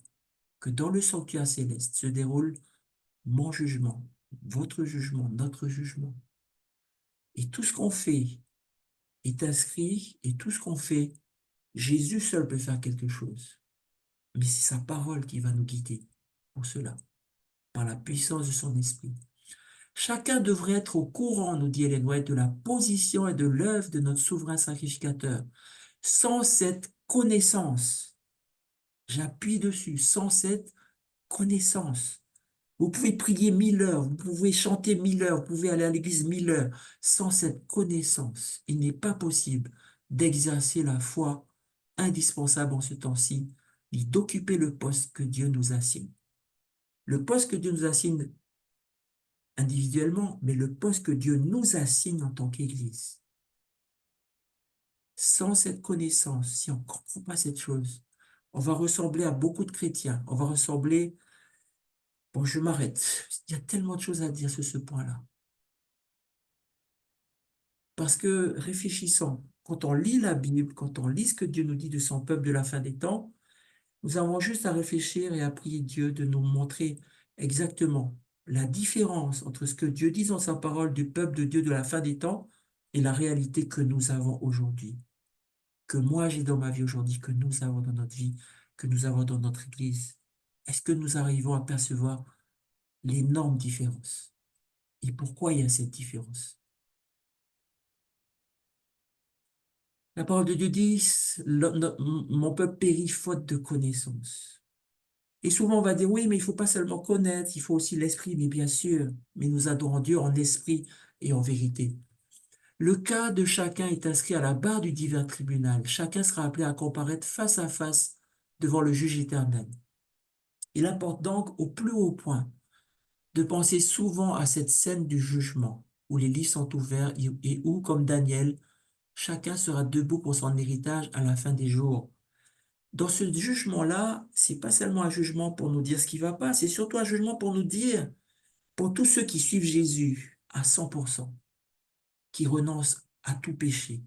que dans le sanctuaire céleste se déroule mon jugement, votre jugement, notre jugement. Et tout ce qu'on fait est inscrit, et tout ce qu'on fait, Jésus seul peut faire quelque chose. Mais c'est sa parole qui va nous guider pour cela, par la puissance de son esprit. Chacun devrait être au courant, nous dit Ellen White, de la position et de l'œuvre de notre souverain sacrificateur. Sans cette connaissance, j'appuie dessus, sans cette connaissance, vous pouvez prier 1000 heures, vous pouvez chanter 1000 heures, vous pouvez aller à l'église 1000 heures. Sans cette connaissance, il n'est pas possible d'exercer la foi indispensable en ce temps-ci, ni d'occuper le poste que Dieu nous assigne. Le poste que Dieu nous assigne individuellement, mais le poste que Dieu nous assigne en tant qu'Église. Sans cette connaissance, si on ne comprend pas cette chose, on va ressembler à beaucoup de chrétiens. On va ressembler... Bon, je m'arrête. Il y a tellement de choses à dire sur ce point-là. Parce que réfléchissons, quand on lit la Bible, quand on lit ce que Dieu nous dit de son peuple de la fin des temps, nous avons juste à réfléchir et à prier Dieu de nous montrer exactement la différence entre ce que Dieu dit dans sa parole du peuple de Dieu de la fin des temps et la réalité que nous avons aujourd'hui, que moi j'ai dans ma vie aujourd'hui, que nous avons dans notre vie, que nous avons dans notre Église. Est-ce que nous arrivons à percevoir l'énorme différence? Et pourquoi il y a cette différence? La parole de Dieu dit, mon peuple périt faute de connaissance. Et souvent, on va dire, oui, mais il faut pas seulement connaître, il faut aussi l'esprit, mais bien sûr, mais nous adorons Dieu en esprit et en vérité. Le cas de chacun est inscrit à la barre du divin tribunal. Chacun sera appelé à comparaître face à face devant le juge éternel. Il importe donc au plus haut point de penser souvent à cette scène du jugement, où les livres sont ouverts et où, comme Daniel, chacun sera debout pour son héritage à la fin des jours. Dans ce jugement-là, c'est pas seulement un jugement pour nous dire ce qui va pas, c'est surtout un jugement pour nous dire, pour tous ceux qui suivent Jésus à 100%, qui renoncent à tout péché,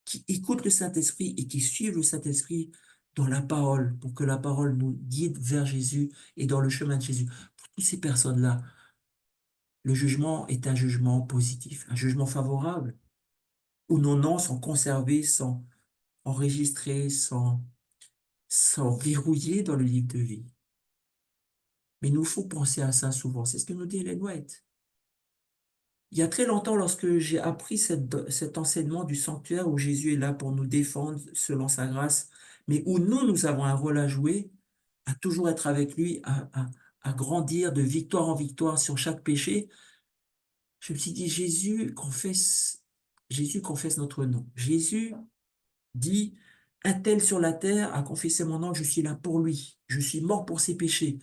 qui écoutent le Saint-Esprit et qui suivent le Saint-Esprit dans la parole, pour que la parole nous guide vers Jésus et dans le chemin de Jésus. Pour toutes ces personnes-là, le jugement est un jugement positif, un jugement favorable, où nos noms sont conservés, sont enregistrés, sont verrouillés dans le livre de vie. Mais il nous faut penser à ça souvent. C'est ce que nous dit Ellen White. Il y a très longtemps, lorsque j'ai appris cet enseignement du sanctuaire où Jésus est là pour nous défendre selon sa grâce, mais où nous avons un rôle à jouer, à toujours être avec lui, à grandir de victoire en victoire sur chaque péché, je me suis dit, Jésus confesse notre nom. Jésus dit, un tel sur la terre a confessé mon nom, je suis là pour lui. Je suis mort pour ses péchés.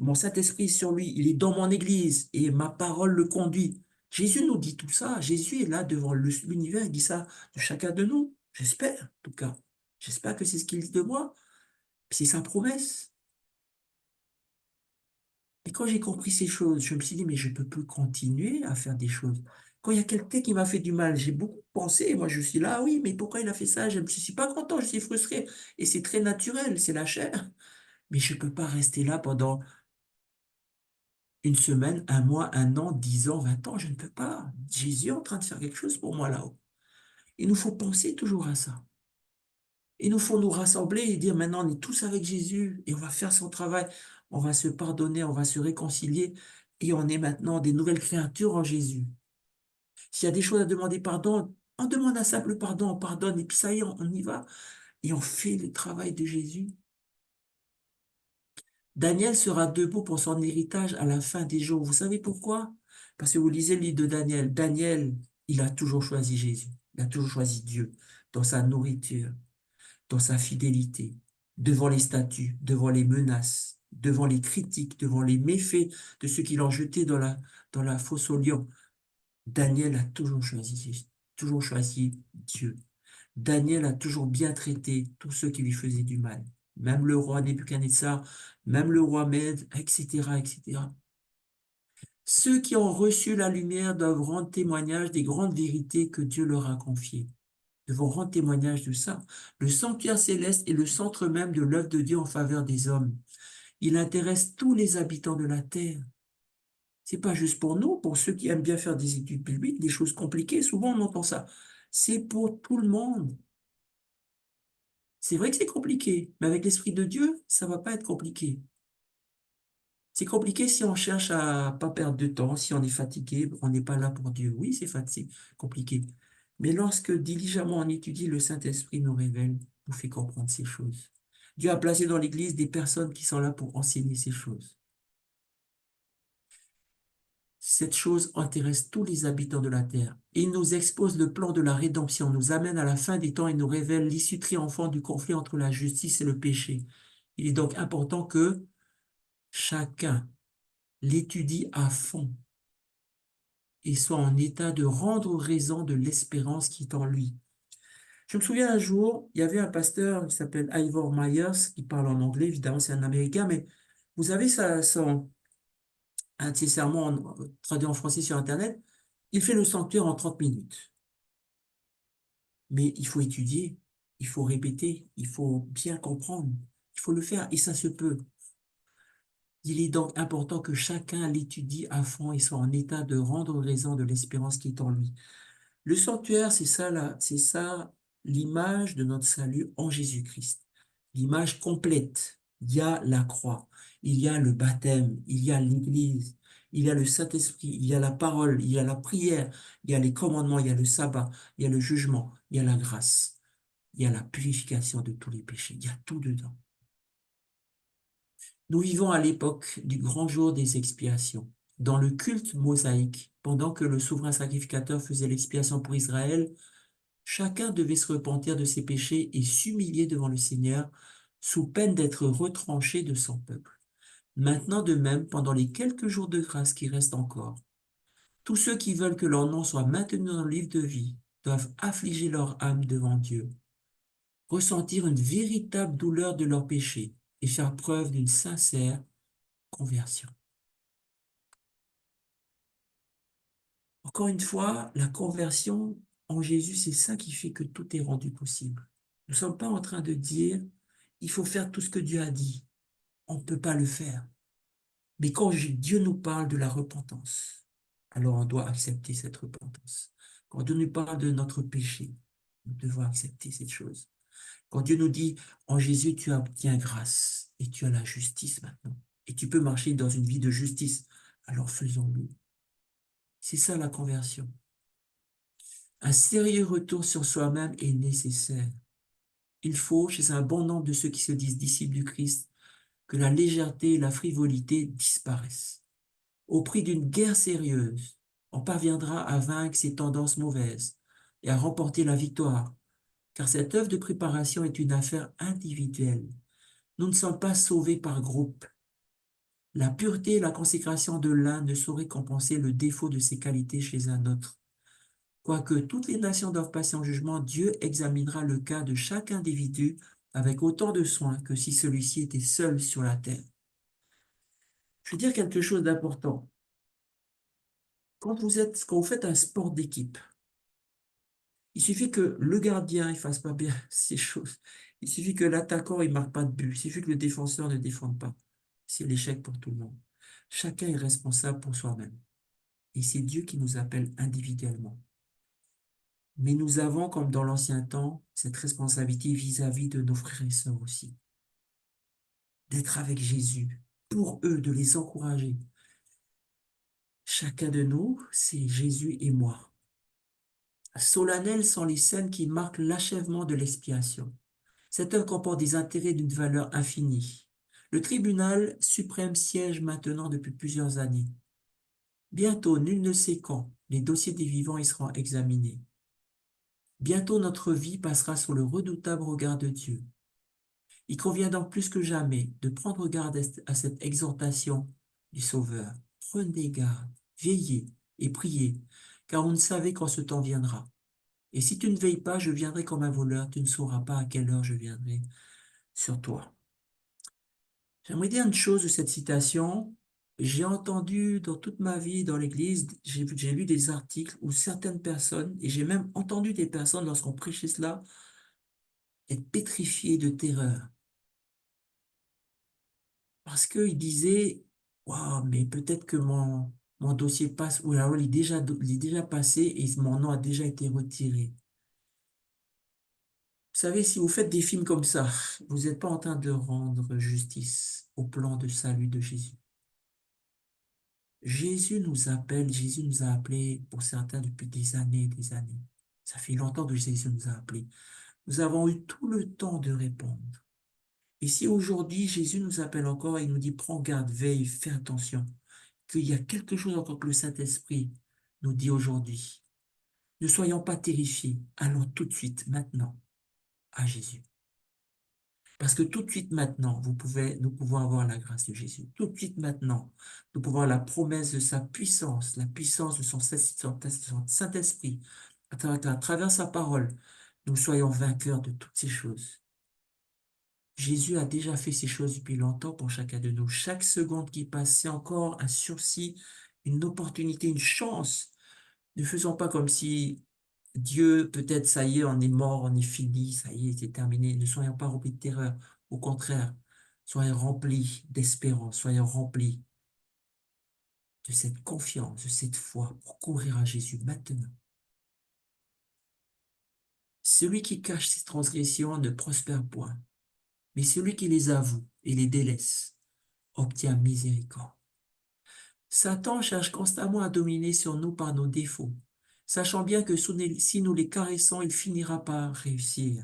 Mon Saint-Esprit est sur lui, il est dans mon église et ma parole le conduit. Jésus nous dit tout ça. Jésus est là devant l'univers, il dit ça de chacun de nous. J'espère, en tout cas. J'espère que c'est ce qu'il dit de moi. C'est sa promesse. Et quand j'ai compris ces choses, je me suis dit, mais je ne peux plus continuer à faire des choses. Quand il y a quelqu'un qui m'a fait du mal, j'ai beaucoup pensé, moi je suis là, ah oui, mais pourquoi il a fait ça? Je ne suis pas content, je suis frustré. Et c'est très naturel, c'est la chair. Mais je ne peux pas rester là pendant une semaine, un mois, un an, 10 ans, 20 ans, je ne peux pas. Jésus est en train de faire quelque chose pour moi là-haut. Il nous faut penser toujours à ça. Il nous faut nous rassembler et dire maintenant on est tous avec Jésus et on va faire son travail. On va se pardonner, on va se réconcilier et on est maintenant des nouvelles créatures en Jésus. S'il y a des choses à demander pardon, on demande un simple pardon, on pardonne et puis ça y est, on y va et on fait le travail de Jésus. Daniel sera debout pour son héritage à la fin des jours. Vous savez pourquoi? Parce que vous lisez le livre de Daniel. Daniel, il a toujours choisi Jésus. Il a toujours choisi Dieu dans sa nourriture, dans sa fidélité, devant les statues, devant les menaces, devant les critiques, devant les méfaits de ceux qui l'ont jeté dans la fosse aux lions. Daniel a toujours choisi Jésus, toujours choisi Dieu. Daniel a toujours bien traité tous ceux qui lui faisaient du mal. Même le roi Nebuchadnezzar, même le roi Mède, etc., etc. Ceux qui ont reçu la lumière doivent rendre témoignage des grandes vérités que Dieu leur a confiées. Devront rendre témoignage de ça. Le sanctuaire céleste est le centre même de l'œuvre de Dieu en faveur des hommes. Il intéresse tous les habitants de la terre. C'est pas juste pour nous, pour ceux qui aiment bien faire des études bibliques, des choses compliquées, souvent on entend ça. C'est pour tout le monde. C'est vrai que c'est compliqué, mais avec l'Esprit de Dieu, ça va pas être compliqué. C'est compliqué si on cherche à pas perdre de temps, si on est fatigué, on n'est pas là pour Dieu. Oui, c'est compliqué. Mais lorsque diligemment on étudie, le Saint-Esprit nous révèle, nous fait comprendre ces choses. Dieu a placé dans l'Église des personnes qui sont là pour enseigner ces choses. Cette chose intéresse tous les habitants de la terre. Il nous expose le plan de la rédemption, nous amène à la fin des temps et nous révèle l'issue triomphante du conflit entre la justice et le péché. Il est donc important que chacun l'étudie à fond et soit en état de rendre raison de l'espérance qui est en lui. Je me souviens un jour, il y avait un pasteur qui s'appelle Ivor Myers, qui parle en anglais, évidemment c'est un Américain, mais vous avez un de ses sermons traduit en français sur Internet, il fait le sanctuaire en 30 minutes. Mais il faut étudier, il faut répéter, il faut bien comprendre, il faut le faire, et ça se peut. Il est donc important que chacun l'étudie à fond et soit en état de rendre raison de l'espérance qui est en lui. Le sanctuaire, c'est ça, là, c'est ça, l'image de notre salut en Jésus-Christ. L'image complète. Il y a la croix, il y a le baptême, il y a l'Église, il y a le Saint-Esprit, il y a la parole, il y a la prière, il y a les commandements, il y a le sabbat, il y a le jugement, il y a la grâce, il y a la purification de tous les péchés. Il y a tout dedans. Nous vivons à l'époque du grand jour des expiations. Dans le culte mosaïque, pendant que le souverain sacrificateur faisait l'expiation pour Israël, chacun devait se repentir de ses péchés et s'humilier devant le Seigneur sous peine d'être retranché de son peuple. Maintenant de même, pendant les quelques jours de grâce qui restent encore, tous ceux qui veulent que leur nom soit maintenu dans le livre de vie doivent affliger leur âme devant Dieu, ressentir une véritable douleur de leurs péchés et faire preuve d'une sincère conversion. Encore une fois, la conversion en Jésus, c'est ça qui fait que tout est rendu possible. Nous ne sommes pas en train de dire, il faut faire tout ce que Dieu a dit. On ne peut pas le faire. Mais quand Dieu nous parle de la repentance, alors on doit accepter cette repentance. Quand Dieu nous parle de notre péché, nous devons accepter cette chose. Quand Dieu nous dit, en Jésus, tu obtiens grâce et tu as la justice maintenant. Et tu peux marcher dans une vie de justice. Alors faisons-le. C'est ça la conversion. Un sérieux retour sur soi-même est nécessaire. Il faut, chez un bon nombre de ceux qui se disent disciples du Christ, que la légèreté et la frivolité disparaissent. Au prix d'une guerre sérieuse, on parviendra à vaincre ces tendances mauvaises et à remporter la victoire, car cette œuvre de préparation est une affaire individuelle. Nous ne sommes pas sauvés par groupe. La pureté et la consécration de l'un ne sauraient compenser le défaut de ses qualités chez un autre. Quoique toutes les nations doivent passer en jugement, Dieu examinera le cas de chaque individu avec autant de soin que si celui-ci était seul sur la terre. Je veux dire quelque chose d'important. Quand vous faites un sport d'équipe, il suffit que le gardien ne fasse pas bien ses choses. Il suffit que l'attaquant ne marque pas de but. Il suffit que le défenseur ne défende pas. C'est l'échec pour tout le monde. Chacun est responsable pour soi-même. Et c'est Dieu qui nous appelle individuellement. Mais nous avons, comme dans l'ancien temps, cette responsabilité vis-à-vis de nos frères et sœurs aussi. D'être avec Jésus, pour eux, de les encourager. Chacun de nous, c'est Jésus et moi. Solennelles sont les scènes qui marquent l'achèvement de l'expiation. Cette œuvre comporte des intérêts d'une valeur infinie. Le tribunal suprême siège maintenant depuis plusieurs années. Bientôt, nul ne sait quand, les dossiers des vivants y seront examinés. Bientôt, notre vie passera sous le redoutable regard de Dieu. Il convient donc plus que jamais de prendre garde à cette exhortation du Sauveur. Prenez garde, veillez et priez, car on ne savait quand ce temps viendra. Et si tu ne veilles pas, je viendrai comme un voleur, tu ne sauras pas à quelle heure je viendrai sur toi. J'aimerais dire une chose de cette citation. J'ai entendu dans toute ma vie dans l'Église, j'ai lu des articles où certaines personnes, et j'ai même entendu des personnes lorsqu'on prêchait cela, être pétrifiées de terreur. Parce qu'ils disaient, waouh, mais peut-être que mon dossier passe, ou alors il est déjà passé et mon nom a déjà été retiré. Vous savez, si vous faites des films comme ça, vous n'êtes pas en train de rendre justice au plan de salut de Jésus. Jésus nous appelle, Jésus nous a appelés pour certains depuis des années et des années. Ça fait longtemps que Jésus nous a appelés. Nous avons eu tout le temps de répondre. Et si aujourd'hui Jésus nous appelle encore et il nous dit prends garde, veille, fais attention, qu'il y a quelque chose encore que le Saint-Esprit nous dit aujourd'hui. Ne soyons pas terrifiés, allons tout de suite, maintenant, à Jésus. Parce que tout de suite maintenant, nous pouvons avoir la grâce de Jésus. Tout de suite maintenant, nous pouvons avoir la promesse de sa puissance, la puissance de son Saint-Esprit, à travers sa parole, nous soyons vainqueurs de toutes ces choses. Jésus a déjà fait ces choses depuis longtemps pour chacun de nous. Chaque seconde qui passe, c'est encore un sursis, une opportunité, une chance. Ne faisons pas comme si Dieu, peut-être, ça y est, on est mort, on est fini, ça y est, c'est terminé. Ne soyons pas remplis de terreur. Au contraire, soyons remplis d'espérance, soyons remplis de cette confiance, de cette foi pour courir à Jésus maintenant. Celui qui cache ses transgressions ne prospère point, mais celui qui les avoue et les délaisse obtient miséricorde. Satan cherche constamment à dominer sur nous par nos défauts, sachant bien que si nous les caressons, il finira par réussir.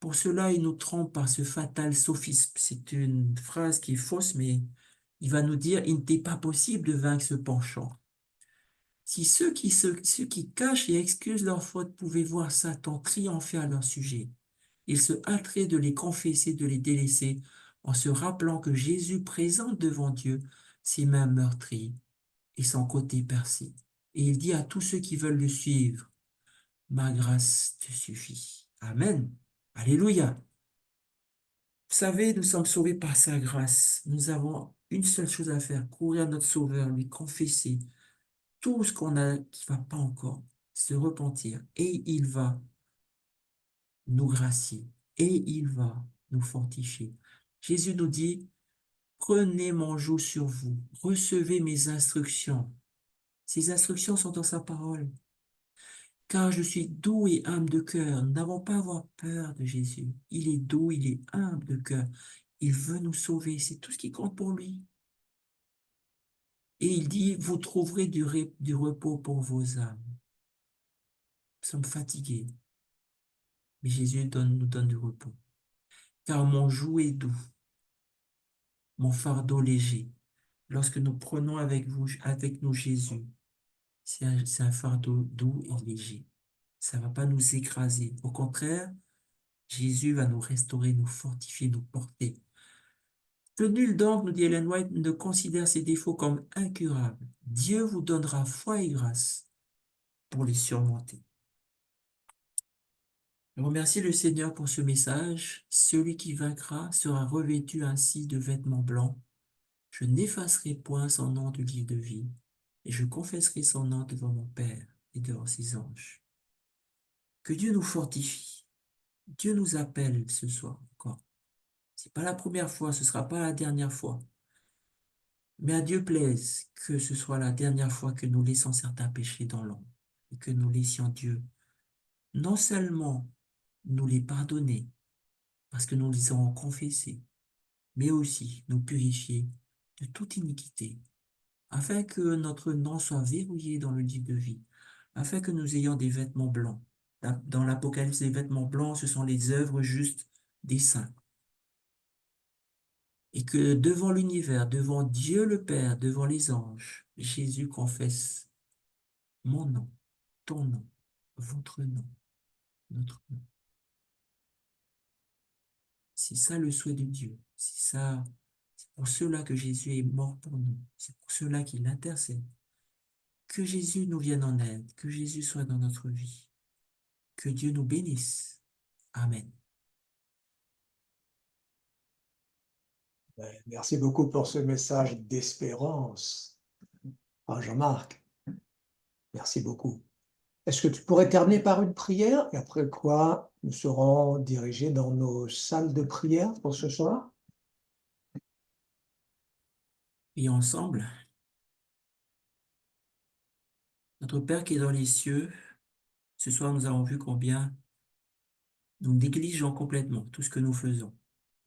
Pour cela, il nous trompe par ce fatal sophisme. C'est une phrase qui est fausse, mais il va nous dire, il n'était pas possible de vaincre ce penchant. Si ceux qui cachent et excusent leurs fautes pouvaient voir Satan triompher à leur sujet, ils se hâteraient de les confesser, de les délaisser, en se rappelant que Jésus présente devant Dieu ses mains meurtries et son côté percé. Et il dit à tous ceux qui veulent le suivre, ma grâce te suffit. Amen. Alléluia. Vous savez, nous sommes sauvés par sa grâce. Nous avons une seule chose à faire, courir à notre Sauveur, lui confesser tout ce qu'on a qui va pas encore, se repentir. Et il va nous gracier. Et il va nous fortifier. Jésus nous dit, prenez mon joug sur vous, recevez mes instructions. Ces instructions sont dans sa parole. Car je suis doux et humble de cœur. Nous n'avons pas à avoir peur de Jésus. Il est doux, il est humble de cœur. Il veut nous sauver. C'est tout ce qui compte pour lui. Et il dit, vous trouverez du repos pour vos âmes. Nous sommes fatigués, mais Jésus nous donne du repos. Car mon joug est doux, mon fardeau léger. Lorsque nous prenons avec nous Jésus, c'est un fardeau doux et léger. Ça ne va pas nous écraser. Au contraire, Jésus va nous restaurer, nous fortifier, nous porter. Que nul donc, nous dit Ellen White, ne considère ses défauts comme incurables. Dieu vous donnera foi et grâce pour les surmonter. Je remercie le Seigneur pour ce message. Celui qui vaincra sera revêtu ainsi de vêtements blancs. Je n'effacerai point son nom du livre de vie, et je confesserai son nom devant mon Père et devant ses anges. Que Dieu nous fortifie. Dieu nous appelle ce soir encore. C'est pas la première fois, ce sera pas la dernière fois. Mais à Dieu plaise que ce soit la dernière fois que nous laissons certains péchés dans l'ombre et que nous laissions Dieu non seulement nous les pardonner parce que nous les aurons confessés, mais aussi nous purifier de toute iniquité afin que notre nom soit verrouillé dans le livre de vie, afin que nous ayons des vêtements blancs. Dans l'Apocalypse, les vêtements blancs, ce sont les œuvres justes des saints. Et que devant l'univers, devant Dieu le Père, devant les anges, Jésus confesse mon nom, ton nom, votre nom, notre nom. C'est ça le souhait de Dieu. C'est pour cela que Jésus est mort pour nous. C'est pour cela qu'il intercède. Que Jésus nous vienne en aide, que Jésus soit dans notre vie. Que Dieu nous bénisse. Amen. Merci beaucoup pour ce message d'espérance, Jean-Marc. Merci beaucoup. Est-ce que tu pourrais terminer par une prière et après quoi nous serons dirigés dans nos salles de prière pour ce soir? Et ensemble, notre Père qui est dans les cieux, ce soir nous avons vu combien nous négligeons complètement tout ce que nous faisons.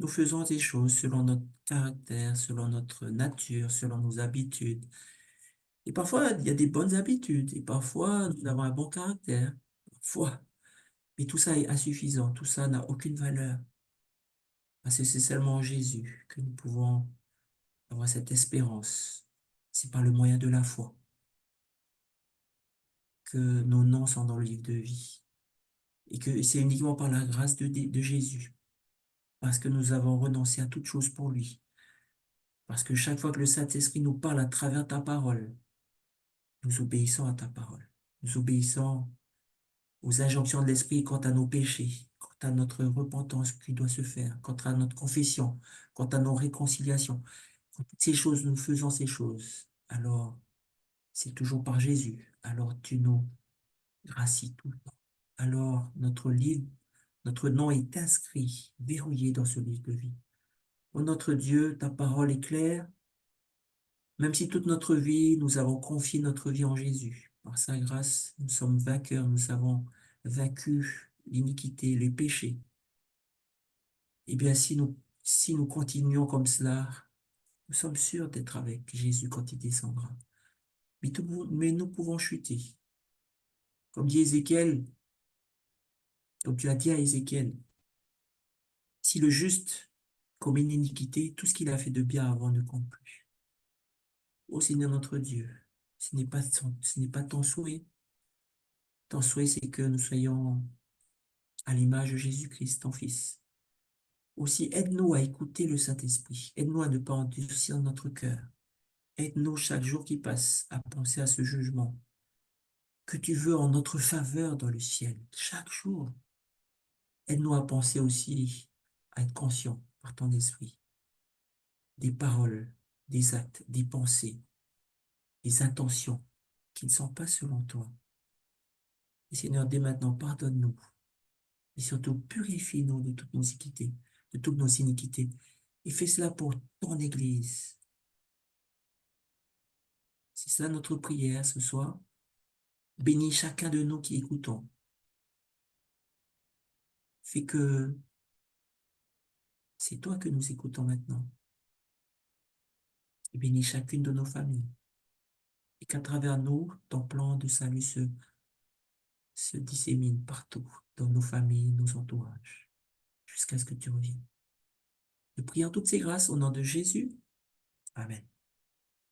Nous faisons des choses selon notre caractère, selon notre nature, selon nos habitudes. Et parfois, il y a des bonnes habitudes, et parfois, nous avons un bon caractère. Parfois. Mais tout ça est insuffisant, tout ça n'a aucune valeur. Parce que c'est seulement en Jésus que nous pouvons avoir cette espérance. C'est par le moyen de la foi que nos noms sont dans le livre de vie. Et que c'est uniquement par la grâce de Jésus. Parce que nous avons renoncé à toute chose pour lui. Parce que chaque fois que le Saint-Esprit nous parle à travers ta parole, nous obéissons à ta parole. Nous obéissons aux injonctions de l'Esprit quant à nos péchés, quant à notre repentance qui doit se faire, quant à notre confession, quant à nos réconciliations. Quand toutes ces choses, nous faisons ces choses, alors c'est toujours par Jésus. Alors tu nous gracies tout le temps. Alors notre livre, notre nom est inscrit, verrouillé dans ce livre de vie. Ô notre Dieu, ta parole est claire. Même si toute notre vie, nous avons confié notre vie en Jésus. Par sa grâce, nous sommes vainqueurs, nous avons vaincu l'iniquité, les péchés. Eh bien, si nous continuons comme cela, nous sommes sûrs d'être avec Jésus quand il descendra. Mais nous pouvons chuter. Comme dit Ézéchiel, comme tu as dit à Ézéchiel, Si le juste commet une iniquité, tout ce qu'il a fait de bien avant ne compte plus. Ô Seigneur notre Dieu, ce n'est pas ton souhait. Ton souhait, c'est que nous soyons à l'image de Jésus-Christ, ton Fils. Aussi, aide-nous à écouter le Saint-Esprit. Aide-nous à ne pas endurcir notre cœur. Aide-nous chaque jour qui passe à penser à ce jugement que tu veux en notre faveur dans le ciel. Chaque jour, aide-nous à penser aussi, à être conscient par ton esprit des paroles, des actes, des pensées, des intentions qui ne sont pas selon toi. Et Seigneur, dès maintenant, pardonne-nous et surtout purifie-nous de toutes nos iniquités, de toutes nos iniquités. Et fais cela pour ton Église. C'est cela notre prière ce soir. Bénis chacun de nous qui écoutons. Fais que c'est toi que nous écoutons maintenant. Et bénis chacune de nos familles. Et qu'à travers nous, ton plan de salut se dissémine partout, dans nos familles, nos entourages, jusqu'à ce que tu reviennes. Nous prions toutes ces grâces au nom de Jésus. Amen.